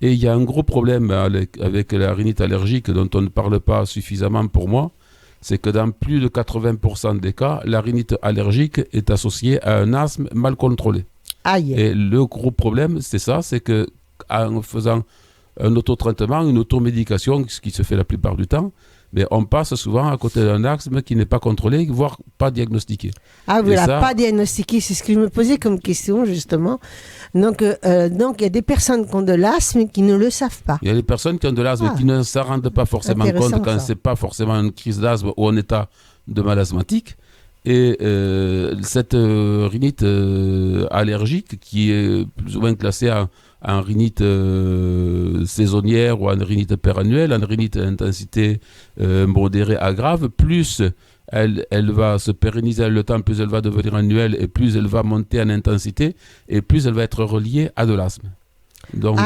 I: Et il y a un gros problème avec la rhinite allergique dont on ne parle pas suffisamment pour moi, c'est que dans plus de 80% des cas, la rhinite allergique est associée à un asthme mal contrôlé.
H: Aïe.
I: Et le gros problème, c'est ça, c'est qu'en faisant un autotraitement, une automédication, ce qui se fait la plupart du temps, mais on passe souvent à côté d'un asthme qui n'est pas contrôlé, voire pas diagnostiqué.
H: Ah, voilà, pas diagnostiqué, c'est ce que je me posais comme question, justement. Donc, il y a des personnes qui ont de l'asthme qui ne le savent pas.
I: Il y a des personnes qui ont de l'asthme qui ne s'en rendent pas forcément compte quand ce n'est pas forcément une crise d'asthme ou un état de mal asthmatique. Et cette rhinite allergique, qui est plus ou moins classée en rhinite saisonnière ou en rhinite perannuelle, en rhinite d'intensité modérée à grave, plus elle va se pérenniser avec le temps, plus elle va devenir annuelle et plus elle va monter en intensité et plus elle va être reliée à de l'asthme. Donc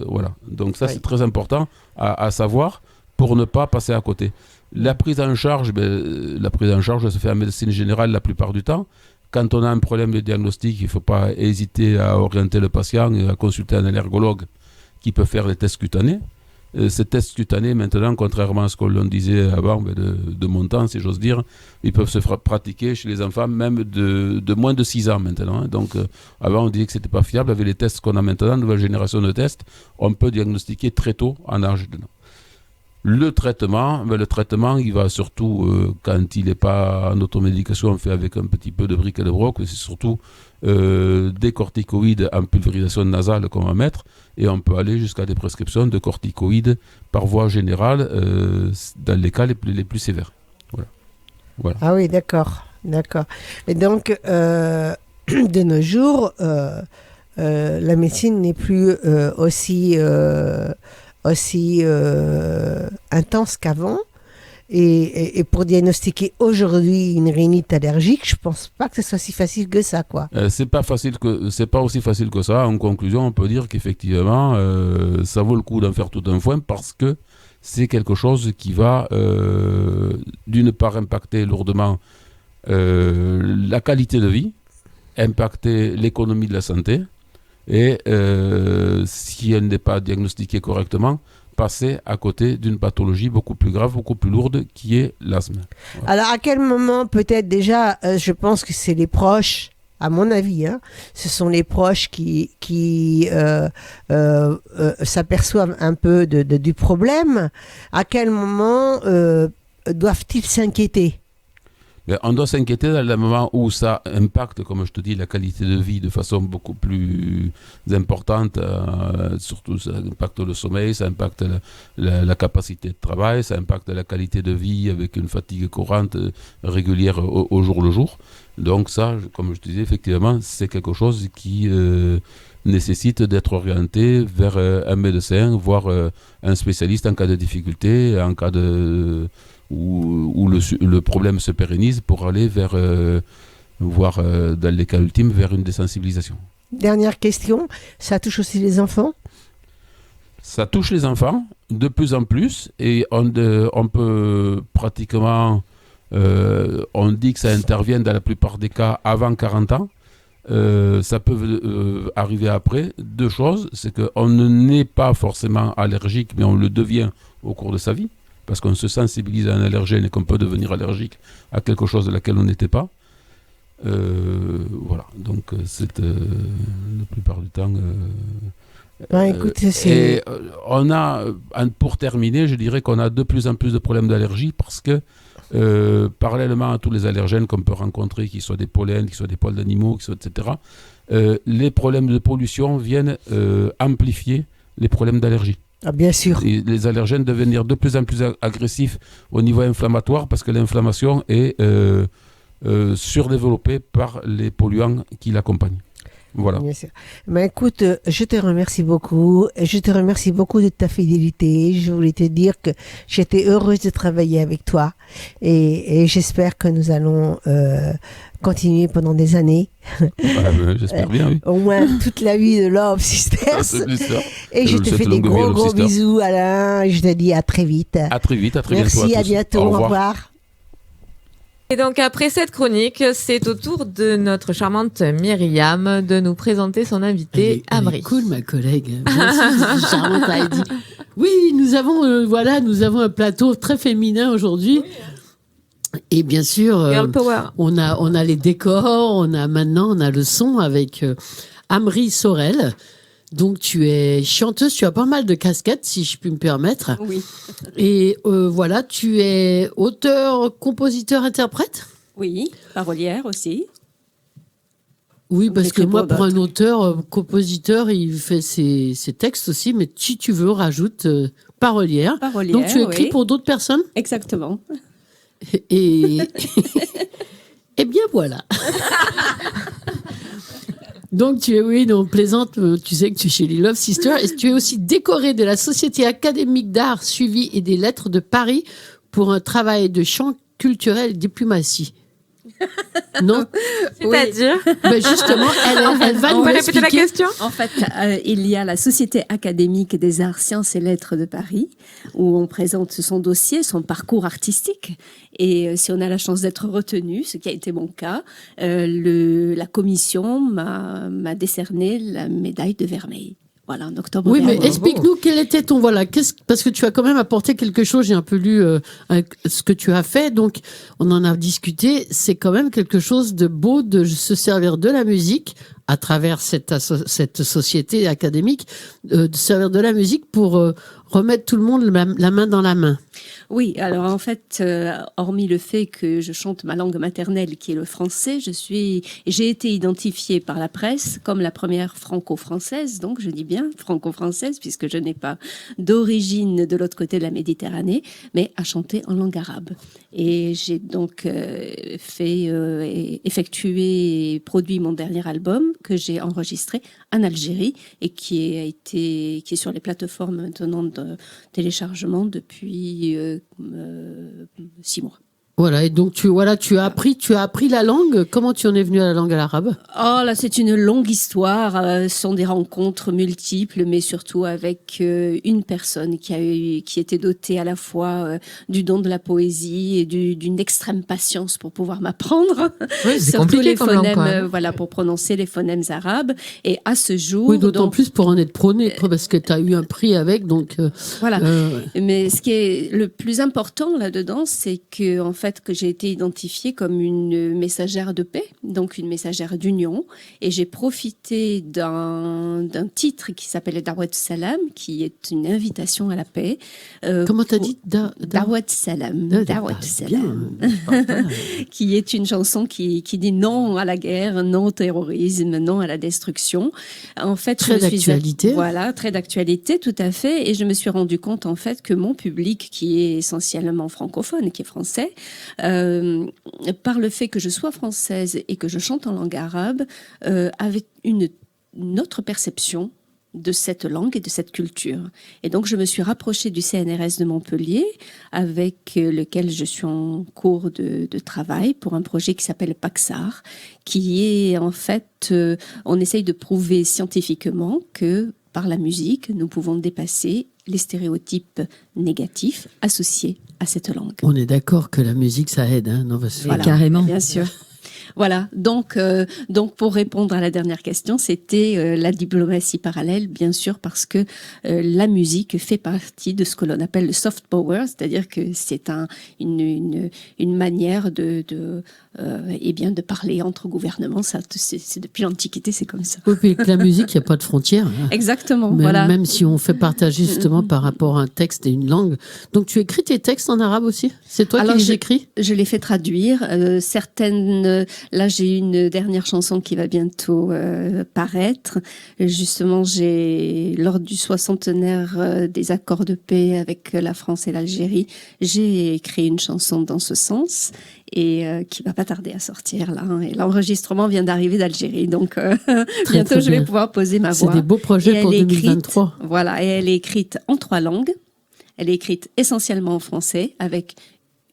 I: voilà. Donc ça, c'est très important à savoir pour ne pas passer à côté. La prise en charge se fait en médecine générale la plupart du temps. Quand on a un problème de diagnostic, il ne faut pas hésiter à orienter le patient et à consulter un allergologue qui peut faire les tests cutanés. Ces tests cutanés, maintenant, contrairement à ce qu'on disait avant, de mon temps, si j'ose dire, ils peuvent se pratiquer chez les enfants même de moins de 6 ans maintenant. Donc, avant, on disait que ce n'était pas fiable. Avec les tests qu'on a maintenant, nouvelle génération de tests, on peut diagnostiquer très tôt en âge de... Le traitement, il va surtout, quand il n'est pas en automédication, on fait avec un petit peu de briques et de broc, c'est surtout des corticoïdes en pulvérisation nasale qu'on va mettre, et on peut aller jusqu'à des prescriptions de corticoïdes par voie générale dans les cas les plus sévères. Voilà. Ah
H: oui, d'accord. Et donc, de nos jours, la médecine n'est plus aussi intense qu'avant. Et pour diagnostiquer aujourd'hui une rhinite allergique, je pense pas que ce soit si facile que ça, quoi.
I: C'est pas aussi facile que ça. En conclusion, on peut dire qu'effectivement, ça vaut le coup d'en faire tout un foin parce que c'est quelque chose qui va d'une part impacter lourdement la qualité de vie, impacter l'économie de la santé. Et si elle n'est pas diagnostiquée correctement, passer à côté d'une pathologie beaucoup plus grave, beaucoup plus lourde, qui est l'asthme. Voilà.
H: Alors, à quel moment, peut-être déjà, je pense que c'est les proches, à mon avis, ce sont les proches qui s'aperçoivent un peu du problème. À quel moment doivent-ils s'inquiéter ?
I: Mais on doit s'inquiéter dans le moment où ça impacte, comme je te dis, la qualité de vie de façon beaucoup plus importante. Surtout, ça impacte le sommeil, ça impacte la capacité de travail, ça impacte la qualité de vie avec une fatigue courante régulière au jour le jour. Donc ça, comme je te disais, effectivement, c'est quelque chose qui nécessite d'être orienté vers un médecin, voire un spécialiste en cas de difficulté, en cas de... où le problème se pérennise pour aller vers, voire dans les cas ultimes, vers une désensibilisation.
H: Dernière question, ça touche aussi les enfants ?
I: ça touche les enfants de plus en plus et on peut pratiquement, on dit que ça intervient dans la plupart des cas avant 40 ans. Ça peut arriver après. Deux choses, c'est qu'on n'est pas forcément allergique, mais on le devient au cours de sa vie, parce qu'on se sensibilise à un allergène et qu'on peut devenir allergique à quelque chose de laquelle on n'était pas. Voilà, donc c'est la plupart du temps...
H: écoutez,
I: et on a, pour terminer, je dirais qu'on a de plus en plus de problèmes d'allergie parce que parallèlement à tous les allergènes qu'on peut rencontrer, qu'ils soient des pollens, qu'ils soient des poils d'animaux, etc., les problèmes de pollution viennent amplifier les problèmes d'allergie.
H: Ah, bien sûr.
I: Et les allergènes deviennent de plus en plus agressifs au niveau inflammatoire parce que l'inflammation est surdéveloppée par les polluants qui l'accompagnent. Voilà.
H: Bien sûr. Mais écoute, je te remercie beaucoup. Je te remercie beaucoup de ta fidélité. Je voulais te dire que j'étais heureuse de travailler avec toi et j'espère que nous allons continuer pendant des années.
I: J'espère bien, oui.
H: Au moins toute la vie de Love Sisters. Et je te fais des gros bisous, Alain. Je te dis à très vite.
I: À très vite, à très bientôt.
H: Merci, à bientôt. Au revoir.
A: Et donc après cette chronique, c'est au tour de notre charmante Myriam de nous présenter son invité Amri.
B: Elle est cool, ma collègue. Merci, charmante Heidi. Oui, nous avons un plateau très féminin aujourd'hui. Et bien sûr,
A: Girl Power.
B: on a les décors, on a le son avec Amri Sorel. Donc tu es chanteuse, tu as pas mal de casquettes, si je puis me permettre.
J: Oui.
B: Et voilà, tu es auteur, compositeur, interprète ?
J: Oui, parolière aussi.
B: Oui, parce que moi, pour un auteur, compositeur, il fait ses textes aussi, mais si tu veux, rajoute parolière.
J: Parolière.
B: Donc tu écris pour d'autres personnes ?
J: Exactement.
B: Et bien voilà. Donc on plaisante, tu sais que tu es chez les Love Sisters, et tu es aussi décorée de la Société académique d'art suivi et des lettres de Paris pour un travail de chant culturel et diplomatie. Non ?
A: C'est-à-dire ?
B: Ben justement, elle va nous
A: répéter la question ?
J: En fait, il y a la Société académique des arts, sciences et lettres de Paris, où on présente son dossier, son parcours artistique. Et si on a la chance d'être retenu, ce qui a été mon cas, la commission m'a décerné la médaille de Vermeil. Voilà, en octobre.
B: Oui, mais
J: dernier.
B: explique-nous quel était ton parce que tu as quand même apporté quelque chose. J'ai un peu lu ce que tu as fait, donc on en a discuté. C'est quand même quelque chose de beau de se servir de la musique à travers cette société académique, de servir de la musique pour remettre tout le monde la main dans la main.
J: Oui, alors en fait, hormis le fait que je chante ma langue maternelle qui est le français, j'ai été identifiée par la presse comme la première franco-française, donc je dis bien franco-française puisque je n'ai pas d'origine de l'autre côté de la Méditerranée, mais à chanter en langue arabe. Et j'ai donc effectué et produit mon dernier album que j'ai enregistré en Algérie et qui est sur les plateformes maintenant de téléchargement depuis 6 mois.
B: Voilà, et donc tu as appris la langue. Comment tu en es venu à la langue arabe ?
J: Oh là, c'est une longue histoire. Ce sont des rencontres multiples, mais surtout avec une personne qui était dotée à la fois du don de la poésie et d'une extrême patience pour pouvoir m'apprendre.
A: Oui, c'est
J: surtout
A: compliqué
J: les
A: comme langue,
J: phonèmes, voilà, pour prononcer les phonèmes arabes. Et à ce jour,
B: oui, d'autant plus pour en être prôné, parce que tu as eu un prix avec, donc.
J: Voilà. Mais ce qui est le plus important là-dedans, c'est que en fait que j'ai été identifiée comme une messagère de paix, donc une messagère d'union, et j'ai profité d'un titre qui s'appelle Dawat Salam, qui est une invitation à la paix.
B: Comment t'as dit
J: Dawat Salam. Dawat Salam. Qui est une chanson qui dit non à la guerre, non au terrorisme, non à la destruction. En fait,
B: très d'actualité.
J: Voilà, très d'actualité, tout à fait. Et je me suis rendu compte en fait que mon public, qui est essentiellement francophone, qui est français, par le fait que je sois française et que je chante en langue arabe, avait une autre perception de cette langue et de cette culture. Et donc, je me suis rapprochée du CNRS de Montpellier, avec lequel je suis en cours de travail pour un projet qui s'appelle Paxar, qui est en fait, on essaye de prouver scientifiquement que par la musique, nous pouvons dépasser les stéréotypes négatifs associés à cette langue.
B: On est d'accord que la musique, ça aide, hein, non,
J: Voilà,
E: carrément.
J: bien sûr. Voilà, donc pour répondre à la dernière question, c'était la diplomatie parallèle, bien sûr, parce que la musique fait partie de ce que l'on appelle le soft power, c'est-à-dire que c'est une manière de parler entre gouvernements. Ça, c'est depuis l'Antiquité, c'est comme ça.
B: Oui, puis avec la musique, il n'y a pas de frontières. Hein.
J: Exactement,
B: voilà. Même si on fait partager justement par rapport à un texte et une langue. Donc tu écris tes textes en arabe aussi ? C'est toi qui les écris ?
J: Je les fais traduire. Certaines... Là, j'ai une dernière chanson qui va bientôt paraître. Justement, lors du 60e des accords de paix avec la France et l'Algérie, j'ai écrit une chanson dans ce sens et qui va pas tarder à sortir là. Et l'enregistrement vient d'arriver d'Algérie, donc bientôt je vais pouvoir poser ma voix.
B: C'est des beaux projets pour 2023.
J: Voilà, et elle est écrite en 3 langues. Elle est écrite essentiellement en français avec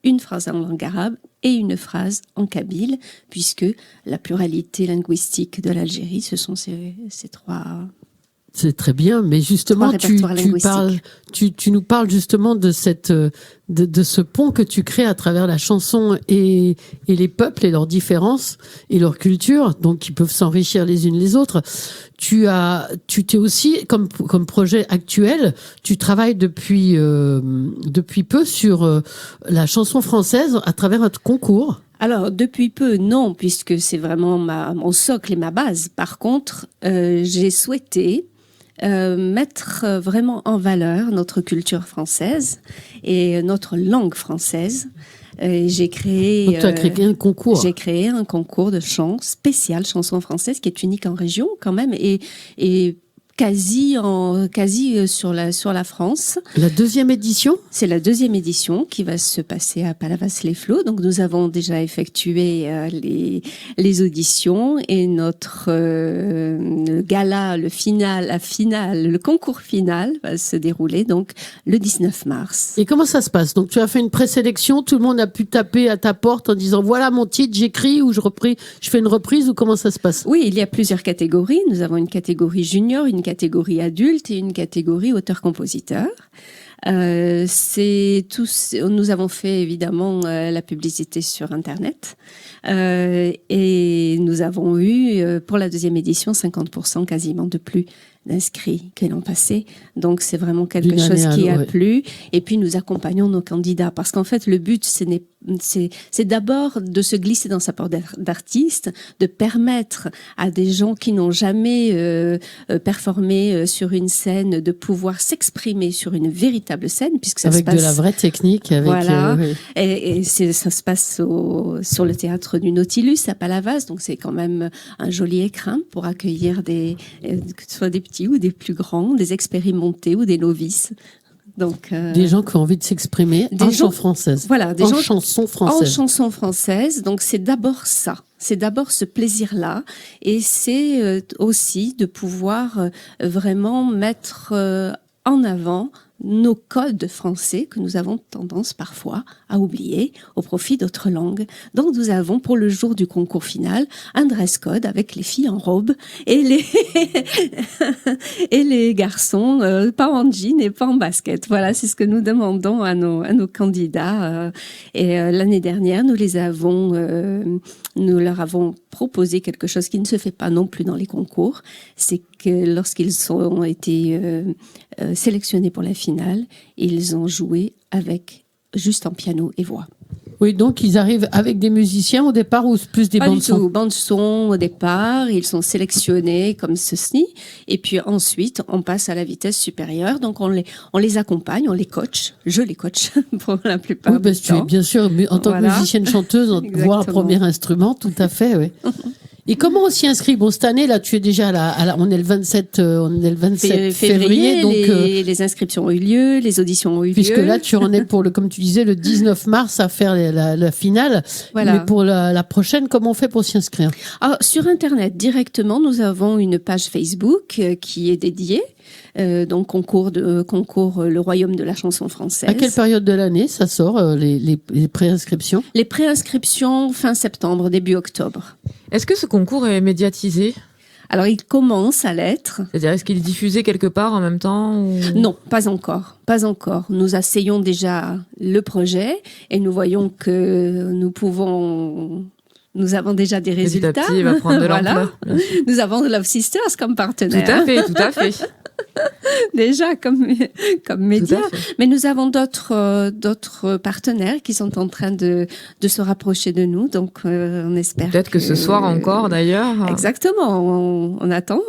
J: une phrase en langue arabe et une phrase en kabyle, puisque la pluralité linguistique de l'Algérie, ce sont ces 3...
B: C'est très bien, mais justement, tu nous parles justement de de ce pont que tu crées à travers la chanson et les peuples et leurs différences et leurs cultures, donc qui peuvent s'enrichir les unes les autres. Tu t'es aussi, comme projet actuel, tu travailles depuis peu sur la chanson française à travers un concours.
J: Alors, depuis peu, non, puisque c'est vraiment mon socle et ma base. Par contre, j'ai souhaité mettre vraiment en valeur notre culture française et notre langue française. J'ai créé...
B: Donc, tu as créé un concours.
J: J'ai créé un concours de chant spécial, chanson française, qui est unique en région quand même, et quasi sur la France.
B: La 2e édition ?
J: C'est la 2e édition qui va se passer à Palavas-les-Flots. Donc nous avons déjà effectué les auditions et notre gala, le concours final va se dérouler donc le 19 mars.
B: Et comment ça se passe ? Donc tu as fait une présélection, tout le monde a pu taper à ta porte en disant voilà mon titre, j'écris ou je fais une reprise, ou comment ça se passe ?
J: Oui, il y a plusieurs catégories. Nous avons une catégorie junior, une catégorie adulte et une catégorie auteur-compositeur. Nous avons fait évidemment la publicité sur Internet et nous avons eu pour la 2e édition 50% quasiment de plus d'inscrits que l'an passé. Donc c'est vraiment quelque chose qui a plu. Et puis nous accompagnons nos candidats parce qu'en fait le but c'est d'abord de se glisser dans sa porte d'artiste, de permettre à des gens qui n'ont jamais performé sur une scène de pouvoir s'exprimer sur une véritable scène, puisque ça se passe...
B: Avec de la vraie technique.
J: Voilà. Et ça se passe sur le théâtre du Nautilus à Palavas, donc c'est quand même un joli écrin pour accueillir que ce soit des petits ou des plus grands, des expérimentés ou des novices. Donc,
B: des gens qui ont envie de s'exprimer en chanson française.
J: Voilà,
B: en chanson française.
J: En chanson française. Donc c'est d'abord ça. C'est d'abord ce plaisir-là. Et c'est aussi de pouvoir vraiment mettre en avant nos codes français que nous avons tendance parfois à oublier au profit d'autres langues. Donc nous avons pour le jour du concours final un dress code avec les filles en robe et les garçons pas en jean et pas en basket. Voilà, c'est ce que nous demandons à nos candidats. L'année dernière, nous leur avons proposé quelque chose qui ne se fait pas non plus dans les concours. C'est que lorsqu'ils ont été sélectionnés pour la finale, ils ont joué juste en piano et voix.
B: Oui, donc ils arrivent avec des musiciens au départ ou plus des bandes-son ?
J: Bandes-son au départ, ils sont sélectionnés comme ceci, et puis ensuite on passe à la vitesse supérieure, donc on les accompagne, on les coach, je les coach pour la plupart du temps. Tu es
B: bien sûr, en tant que musicienne chanteuse, voire premier instrument, tout à fait, oui. Et comment on s'y inscrit ? Bon, cette année, là, tu es déjà on est le 27 février. Donc,
J: les inscriptions ont eu lieu, les auditions ont eu lieu.
B: Puisque là, tu en es comme tu disais, le 19 mars à faire la finale. Voilà. Mais pour la prochaine, comment on fait pour s'y inscrire ?
J: Alors, sur Internet, directement, nous avons une page Facebook qui est dédiée. Donc concours le Royaume de la chanson française.
B: À quelle période de l'année ça sort, les préinscriptions ?
J: Les préinscriptions fin septembre, début octobre.
A: Est-ce que ce concours est médiatisé ?
J: Alors, il commence à l'être.
A: C'est-à-dire, est-ce qu'il est diffusé quelque part en même temps ou...
J: Non, pas encore. Pas encore. Nous asseyons déjà le projet et nous voyons que nous avons déjà des résultats.
A: Petit à petit, il va prendre de l'ampleur.
J: Nous avons Love Sisters comme partenaire.
A: Tout à fait.
J: Déjà comme média. Mais nous avons d'autres partenaires qui sont en train de se rapprocher de nous. Donc, on espère
A: peut-être que ce soir encore, d'ailleurs.
J: Exactement. On attend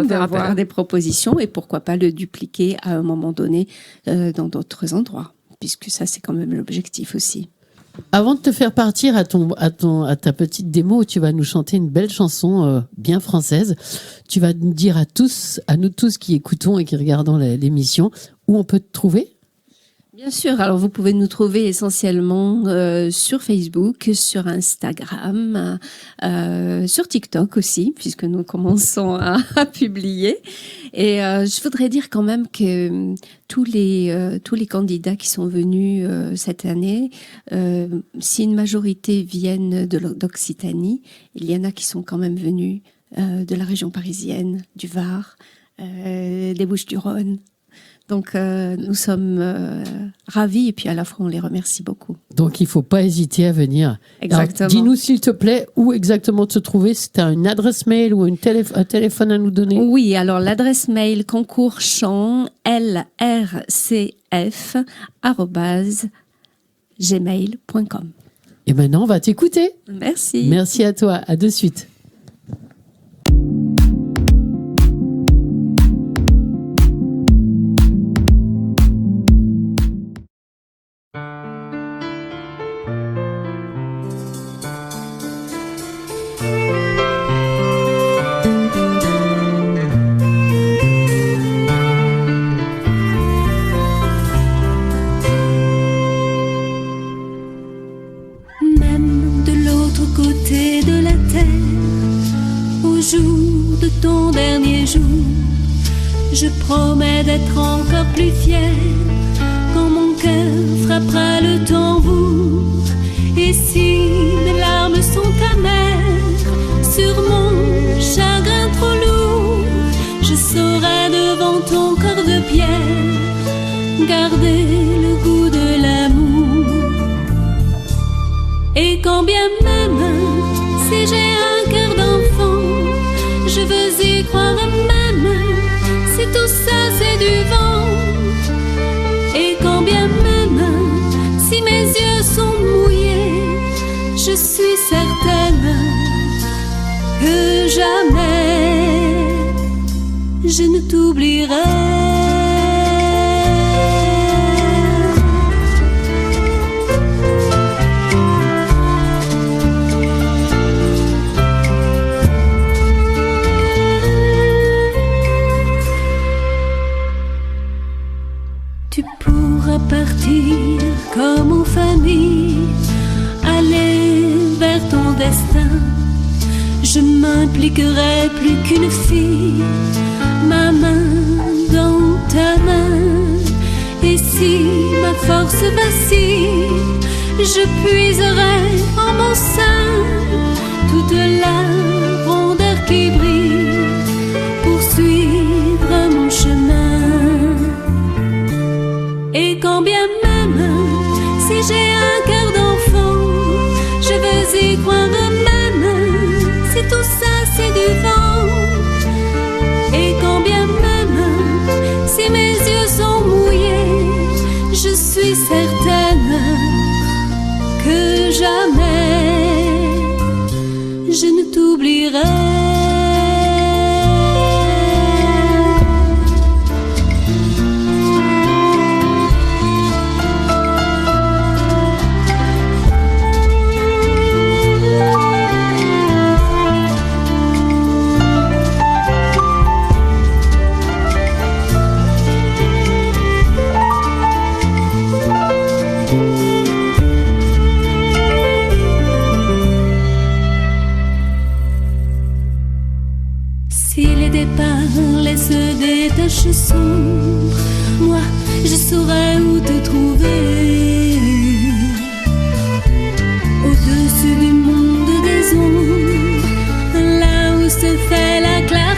J: d'avoir des propositions et pourquoi pas le dupliquer à un moment donné dans d'autres endroits, puisque ça, c'est quand même l'objectif aussi.
B: Avant de te faire partir à ta petite démo où tu vas nous chanter une belle chanson bien française, tu vas nous dire à nous tous qui écoutons et qui regardons l'émission, où on peut te trouver ?
J: Bien sûr, alors vous pouvez nous trouver essentiellement sur Facebook, sur Instagram, sur TikTok aussi, puisque nous commençons à publier. Et je voudrais dire quand même que tous les candidats qui sont venus cette année, si une majorité viennent d'Occitanie, il y en a qui sont quand même venus de la région parisienne, du Var, des Bouches-du-Rhône. Donc, nous sommes ravis et puis à la fois, on les remercie beaucoup.
B: Donc, il ne faut pas hésiter à venir.
J: Exactement.
B: Alors, dis-nous, s'il te plaît, où exactement te trouver. Si tu as une adresse mail ou un téléphone à nous donner.
J: Oui, alors l'adresse mail concourschant lrcf@gmail.com.
B: Et maintenant, on va t'écouter.
J: Merci.
B: Merci à toi. À de suite.
K: Je promets d'être encore plus fière quand mon cœur frappera le tambour. Et si mes larmes sont amères sur mon chagrin trop lourd, je saurai devant ton corps de pierre garder le goût de l'amour. Et quand bien même si j'ai un cœur d'enfant, je veux y croire même si tout ça c'est du vent. Et quand bien même si mes yeux sont mouillés, je suis certaine que jamais je ne t'oublierai. Partir comme en famille, aller vers ton destin. Je m'impliquerai plus qu'une fille, ma main dans ta main. Et si ma force vacille, je puiserai en mon sein toute la rondeur qui brille pour suivre mon chemin. Et quand bien même si j'ai un cœur d'enfant, je veux y croire même si tout ça c'est du vent. Et quand bien même si mes yeux sont mouillés, je suis certaine que jamais je ne t'oublierai. Des taches sombres, moi je saurai où te trouver. Au-dessus du monde des ombres, là où se fait la clarté.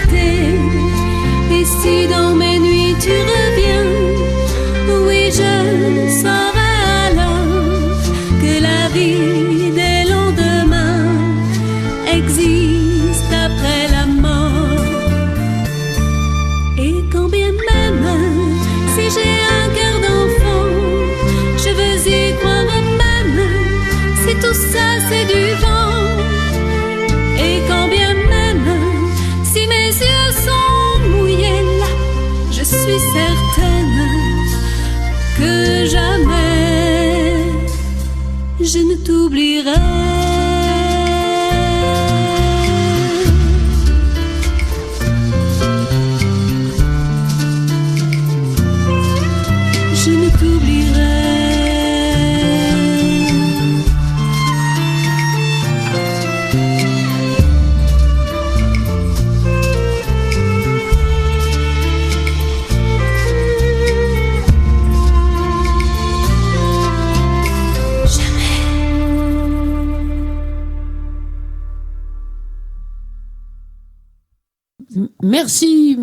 B: Merci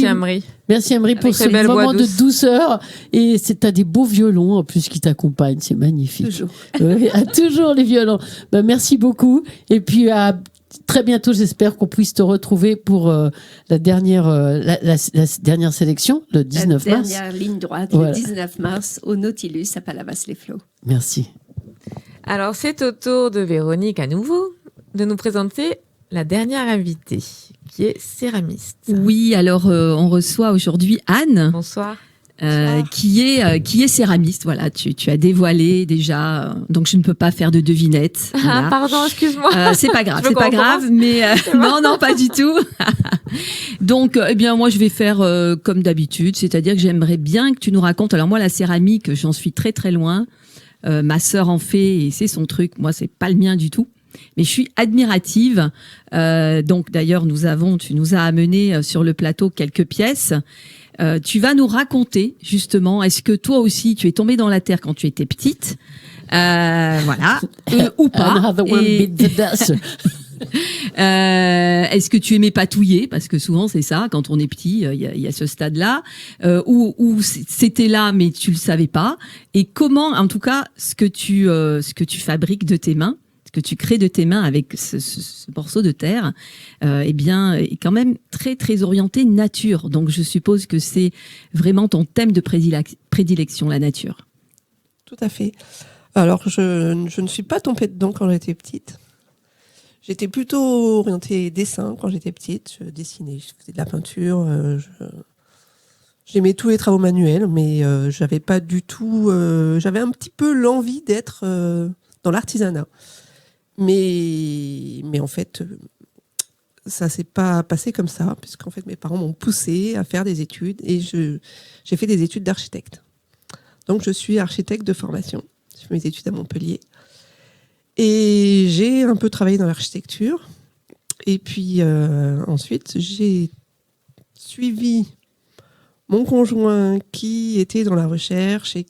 A: Amri.
B: Merci Amri pour ce moment de douceur. Et t'as des beaux violons en plus qui t'accompagnent, c'est magnifique.
J: Toujours.
B: Oui, toujours les violons. Merci beaucoup. Et puis à très bientôt, j'espère qu'on puisse te retrouver pour la dernière sélection, le 19 mars.
J: La dernière ligne droite,
B: voilà.
J: Le 19 mars, au Nautilus à Palavas-les-Flots.
B: Merci.
A: Alors, c'est au tour de Véronique à nouveau de nous présenter la dernière invitée, qui est céramiste.
E: Oui, alors on reçoit aujourd'hui Anne.
A: Bonsoir.
E: Qui est céramiste. Voilà, tu as dévoilé déjà, donc je ne peux pas faire de devinette. Voilà.
A: Pardon, excuse-moi.
E: C'est pas grave, mais non, pas du tout. Donc, moi, je vais faire comme d'habitude, c'est-à-dire que j'aimerais bien que tu nous racontes. Alors moi, la céramique, j'en suis très très loin. Ma sœur en fait et c'est son truc. Moi, c'est pas le mien du tout. Mais je suis admirative. Donc d'ailleurs, tu nous as amené sur le plateau quelques pièces. Tu vas nous raconter justement, est-ce que toi aussi tu es tombée dans la terre quand tu étais petite, voilà, ou pas. Est-ce que tu aimais patouiller, parce que souvent c'est ça, quand on est petit, il y a ce stade-là, où c'était là mais tu le savais pas. Et comment, en tout cas, ce que tu fabriques de tes mains, que tu crées de tes mains avec ce morceau de terre, est quand même très très orienté nature. Donc je suppose que c'est vraiment ton thème de prédilection, la nature.
L: Tout à fait. Alors je ne suis pas tombée dedans quand j'étais petite. J'étais plutôt orientée dessin quand j'étais petite. Je dessinais, je faisais de la peinture. J'aimais tous les travaux manuels, mais j'avais pas du tout. J'avais un petit peu l'envie d'être dans l'artisanat. Mais en fait, ça s'est pas passé comme ça, puisqu'en fait, mes parents m'ont poussée à faire des études et j'ai fait des études d'architecte. Donc, je suis architecte de formation. J'ai fait mes études à Montpellier. Et j'ai un peu travaillé dans l'architecture. Et puis, ensuite, j'ai suivi mon conjoint qui était dans la recherche et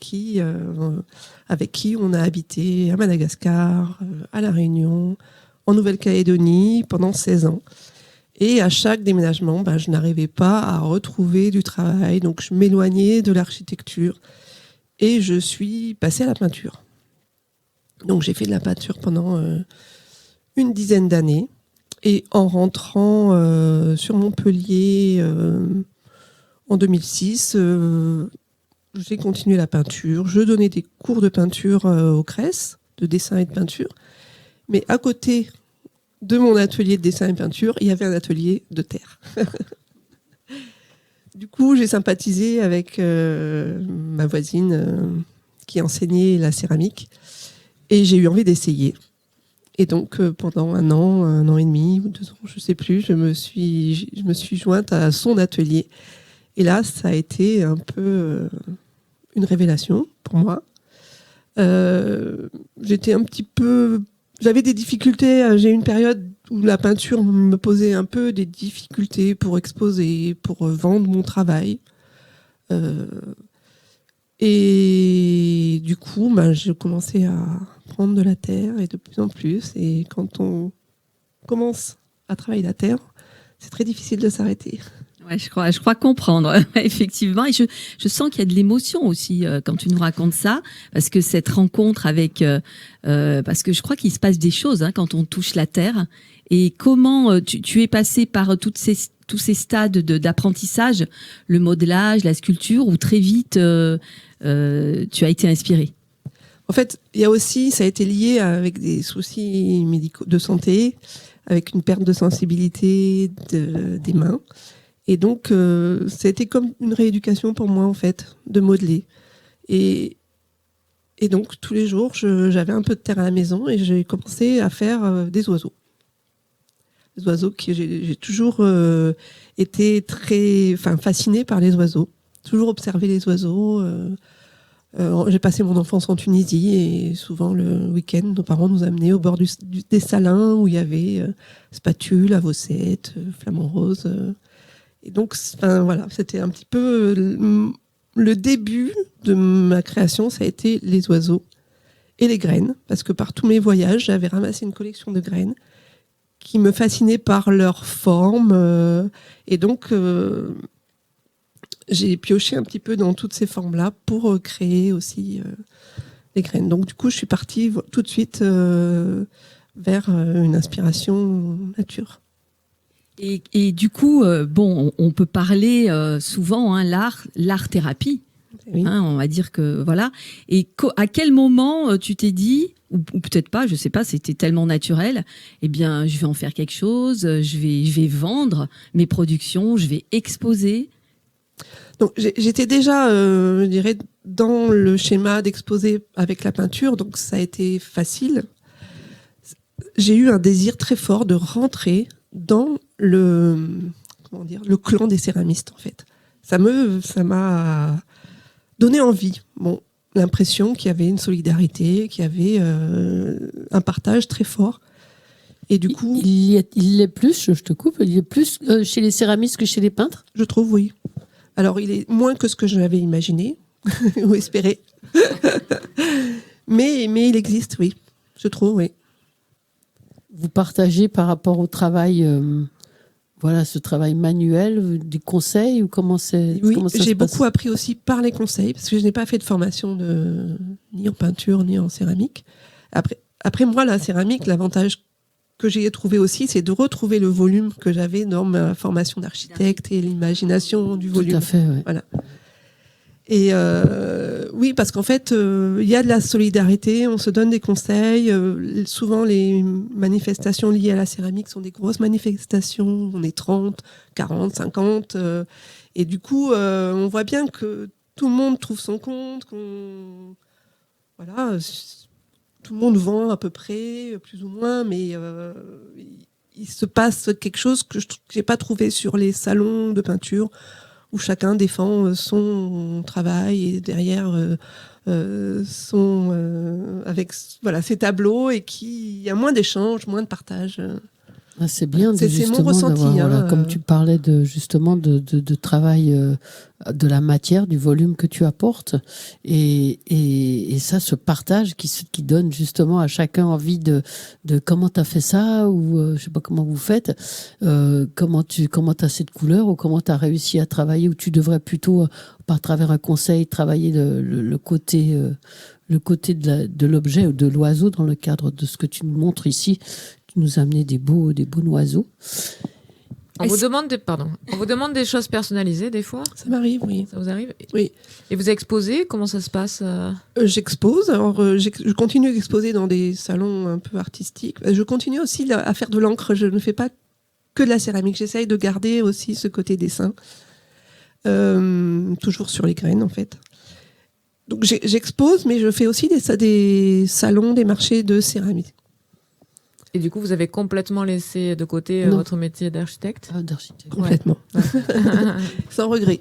L: avec qui on a habité à Madagascar, à La Réunion, en Nouvelle-Calédonie pendant 16 ans. Et à chaque déménagement, je n'arrivais pas à retrouver du travail, donc je m'éloignais de l'architecture et je suis passée à la peinture. Donc j'ai fait de la peinture pendant une dizaine d'années et en rentrant sur Montpellier en 2006, j'ai continué la peinture. Je donnais des cours de peinture au CRES, de dessin et de peinture. Mais à côté de mon atelier de dessin et de peinture, il y avait un atelier de terre. Du coup, j'ai sympathisé avec ma voisine qui enseignait la céramique. Et j'ai eu envie d'essayer. Et donc, pendant un an et demi, ou 2 ans, je ne sais plus, je me suis jointe à son atelier. Et là, ça a été un peu une révélation pour moi. J'avais des difficultés. J'ai eu une période où la peinture me posait un peu des difficultés pour exposer, pour vendre mon travail. Et du coup, j'ai commencé à prendre de la terre et de plus en plus. Et quand on commence à travailler la terre, c'est très difficile de s'arrêter.
E: Ouais, je crois comprendre, effectivement. Et je sens qu'il y a de l'émotion aussi quand tu nous racontes ça, parce que cette rencontre avec, parce que je crois qu'il se passe des choses quand on touche la terre. Et comment tu es passé par tous ces stades d'apprentissage, le modelage, la sculpture, où très vite tu as été inspiré.
L: En fait, il y a aussi, ça a été lié avec des soucis médicaux de santé, avec une perte de sensibilité des mains. Et donc, ça a été comme une rééducation pour moi, en fait, de modeler. Et donc, tous les jours, j'avais un peu de terre à la maison et j'ai commencé à faire des oiseaux. Des oiseaux j'ai toujours été fascinée par les oiseaux. Toujours observé les oiseaux. J'ai passé mon enfance en Tunisie et souvent le week-end, nos parents nous amenaient au bord des salins où il y avait spatules, avocettes, flamants roses. Et donc, voilà, c'était un petit peu le début de ma création, ça a été les oiseaux et les graines, parce que par tous mes voyages, j'avais ramassé une collection de graines qui me fascinaient par leur forme. Et donc, j'ai pioché un petit peu dans toutes ces formes-là pour créer aussi les graines. Donc, du coup, je suis partie tout de suite vers une inspiration nature.
E: Et du coup, on peut parler souvent l'art-thérapie.
L: Oui.
E: On va dire que voilà. Et à quel moment tu t'es dit, ou peut-être pas, je sais pas, c'était tellement naturel, eh bien, je vais en faire quelque chose, je vais vendre mes productions, je vais exposer.
L: Donc, j'étais déjà, je dirais, dans le schéma d'exposer avec la peinture, donc ça a été facile. J'ai eu un désir très fort de rentrer dans le clan des céramistes, en fait. Ça m'a donné envie. Bon, l'impression qu'il y avait une solidarité, qu'il y avait un partage très fort. Et du coup,
B: il est plus, je te coupe, il est plus chez les céramistes que chez les peintres.
L: Je trouve, oui. Alors, il est moins que ce que j'avais imaginé ou espéré, mais il existe, oui. Je trouve, oui.
B: Vous partagez par rapport au travail, ce travail manuel, des conseils ou comment c'est?
L: Oui,
B: comment ça
L: j'ai
B: se passe?
L: beaucoup appris aussi par les conseils parce que je n'ai pas fait de formation ni en peinture ni en céramique. Après moi, la céramique, l'avantage que j'ai trouvé aussi, c'est de retrouver le volume que j'avais dans ma formation d'architecte et l'imagination du volume.
B: Tout à fait, ouais.
L: Voilà. Et oui, parce qu'en fait, il y a de la solidarité, on se donne des conseils. Souvent, les manifestations liées à la céramique sont des grosses manifestations. On est 30, 40, 50. Et du coup, on voit bien que tout le monde trouve son compte, tout le monde vend à peu près, plus ou moins, mais il se passe quelque chose que je n'ai pas trouvé sur les salons de peinture, où chacun défend son travail et derrière avec ses tableaux, et qu'il y a moins d'échanges, moins de partage.
B: Ah, c'est bien,
L: c'est mon ressenti.
B: Comme tu parlais de travail de la matière, du volume que tu apportes, et ça, ce partage qui donne justement à chacun envie de comment tu as fait ça, ou je sais pas comment vous faites, comment t'as cette couleur, ou comment tu as réussi à travailler, ou tu devrais plutôt, par travers un conseil, travailler le côté de l'objet ou de l'oiseau dans le cadre de ce que tu nous montres ici. Nous amener des beaux oiseaux.
A: On vous demande des choses personnalisées des fois?
L: Ça m'arrive, oui.
A: Ça vous arrive?
L: Oui.
A: Et vous exposez? Comment ça se passe?
L: J'expose. Alors, je continue d'exposer dans des salons un peu artistiques. Je continue aussi à faire de l'encre. Je ne fais pas que de la céramique. J'essaye de garder aussi ce côté dessin. Toujours sur les graines, en fait. Donc, j'expose, mais je fais aussi des salons, des marchés de céramique.
A: Et du coup, vous avez complètement laissé de côté votre métier d'architecte?
B: D'architecte.
L: Complètement. Ouais. Sans regret.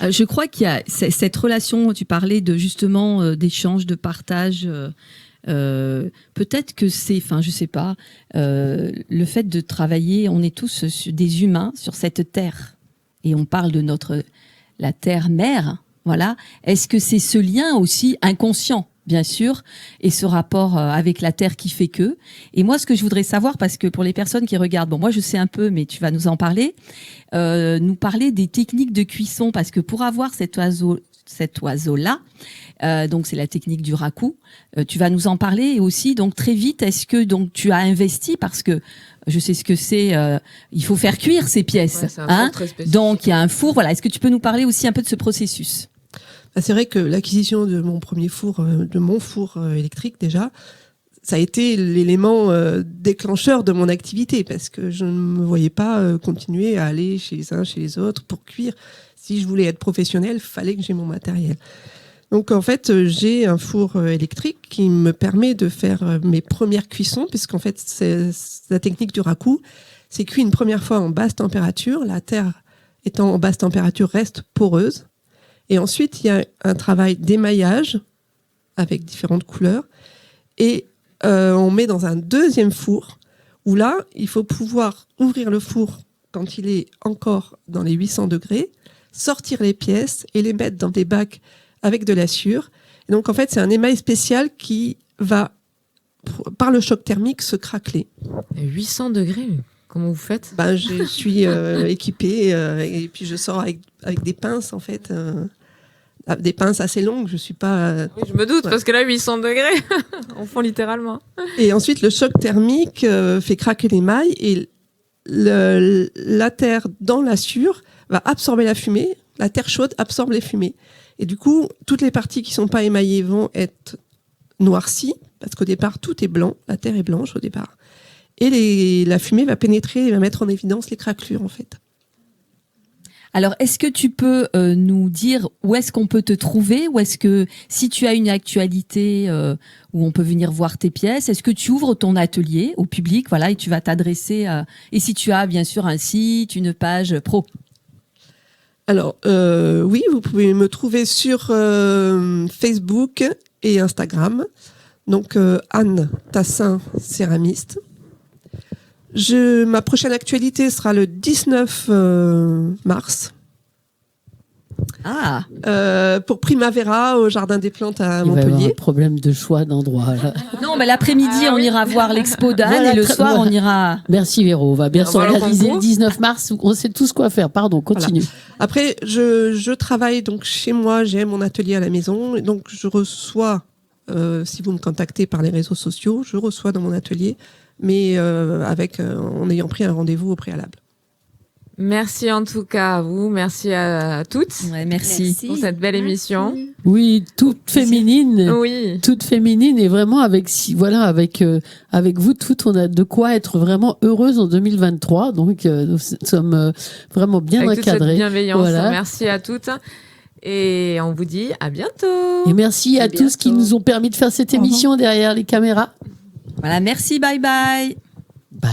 E: Je crois qu'il y a cette relation, tu parlais justement d'échange, de partage. Peut-être que c'est, je sais pas, le fait de travailler, on est tous des humains sur cette terre. Et on parle de la terre-mère. Voilà. Est-ce que c'est ce lien aussi inconscient, bien sûr, et ce rapport avec la terre qui fait que. Et moi, ce que je voudrais savoir, parce que pour les personnes qui regardent, bon, moi je sais un peu, mais tu vas nous en parler, nous parler des techniques de cuisson, parce que pour avoir cet oiseau-là, donc c'est la technique du raku, tu vas nous en parler, et aussi, donc très vite, est-ce que donc tu as investi, parce que je sais ce que c'est, il faut faire cuire ces pièces,
A: ouais, c'est un four très spécifique.
E: Donc il y a un four, voilà. Est-ce que tu peux nous parler aussi un peu de ce processus?
L: C'est vrai que l'acquisition de mon premier four, de mon four électrique déjà, ça a été l'élément déclencheur de mon activité, parce que je ne me voyais pas continuer à aller chez les uns, chez les autres pour cuire. Si je voulais être professionnelle, il fallait que j'ai mon matériel. Donc en fait, j'ai un four électrique qui me permet de faire mes premières cuissons, puisqu'en fait, c'est la technique du raku. C'est cuit une première fois en basse température. La terre étant en basse température reste poreuse. Et ensuite, il y a un travail d'émaillage avec différentes couleurs. Et on met dans un deuxième four où là, il faut pouvoir ouvrir le four quand il est encore dans les 800 degrés, sortir les pièces et les mettre dans des bacs avec de la sciure. Et donc, en fait, c'est un émail spécial qui va par le choc thermique, se craqueler.
A: 800 degrés, comment vous faites?
L: Je suis équipée et puis je sors avec des pinces, en fait. Des pinces assez longues, je suis pas...
A: Oui, je me doute, parce que là, 800 degrés, on fond littéralement.
L: Et ensuite, le choc thermique fait craquer les mailles et la terre dans la sciure va absorber la fumée. La terre chaude absorbe les fumées. Et du coup, toutes les parties qui sont pas émaillées vont être noircies, parce qu'au départ, tout est blanc. La terre est blanche au départ. Et la fumée va pénétrer et va mettre en évidence les craquelures, en fait.
E: Alors, est-ce que tu peux nous dire où est-ce qu'on peut te trouver? Ou est-ce que si tu as une actualité où on peut venir voir tes pièces, est-ce que tu ouvres ton atelier au public, voilà, et tu vas t'adresser et si tu as bien sûr un site, une page pro?
L: Alors, oui, vous pouvez me trouver sur Facebook et Instagram. Donc, Anne Tassin, céramiste. Ma prochaine actualité sera le 19 mars. Pour Primavera au Jardin des Plantes à Montpellier.
B: Il va y avoir un problème de choix d'endroit. Là.
E: Non, mais l'après-midi, on ira voir l'expo d'Anne et le soir, on ira...
B: Merci Véro, on va bien s'organiser le 19 mars. On sait tous quoi faire. Pardon, continue.
L: Voilà. Après, je travaille donc chez moi, j'ai mon atelier à la maison. Et donc, je reçois, si vous me contactez par les réseaux sociaux, je reçois dans mon atelier, mais en ayant pris un rendez-vous au préalable.
A: Merci en tout cas à vous, merci à toutes.
E: Ouais, merci
A: pour cette belle émission.
B: Oui, toute féminine.
A: Oui.
B: Toute féminine et vraiment avec vous toutes, on a de quoi être vraiment heureuse en 2023. Donc nous sommes vraiment bien
A: avec
B: encadrés.
A: Toute cette bienveillance.
B: Voilà.
A: Merci à toutes. Et on vous dit à bientôt.
B: Et merci à tous qui nous ont permis de faire cette émission derrière les caméras.
E: Voilà, merci, bye bye.
B: Bye.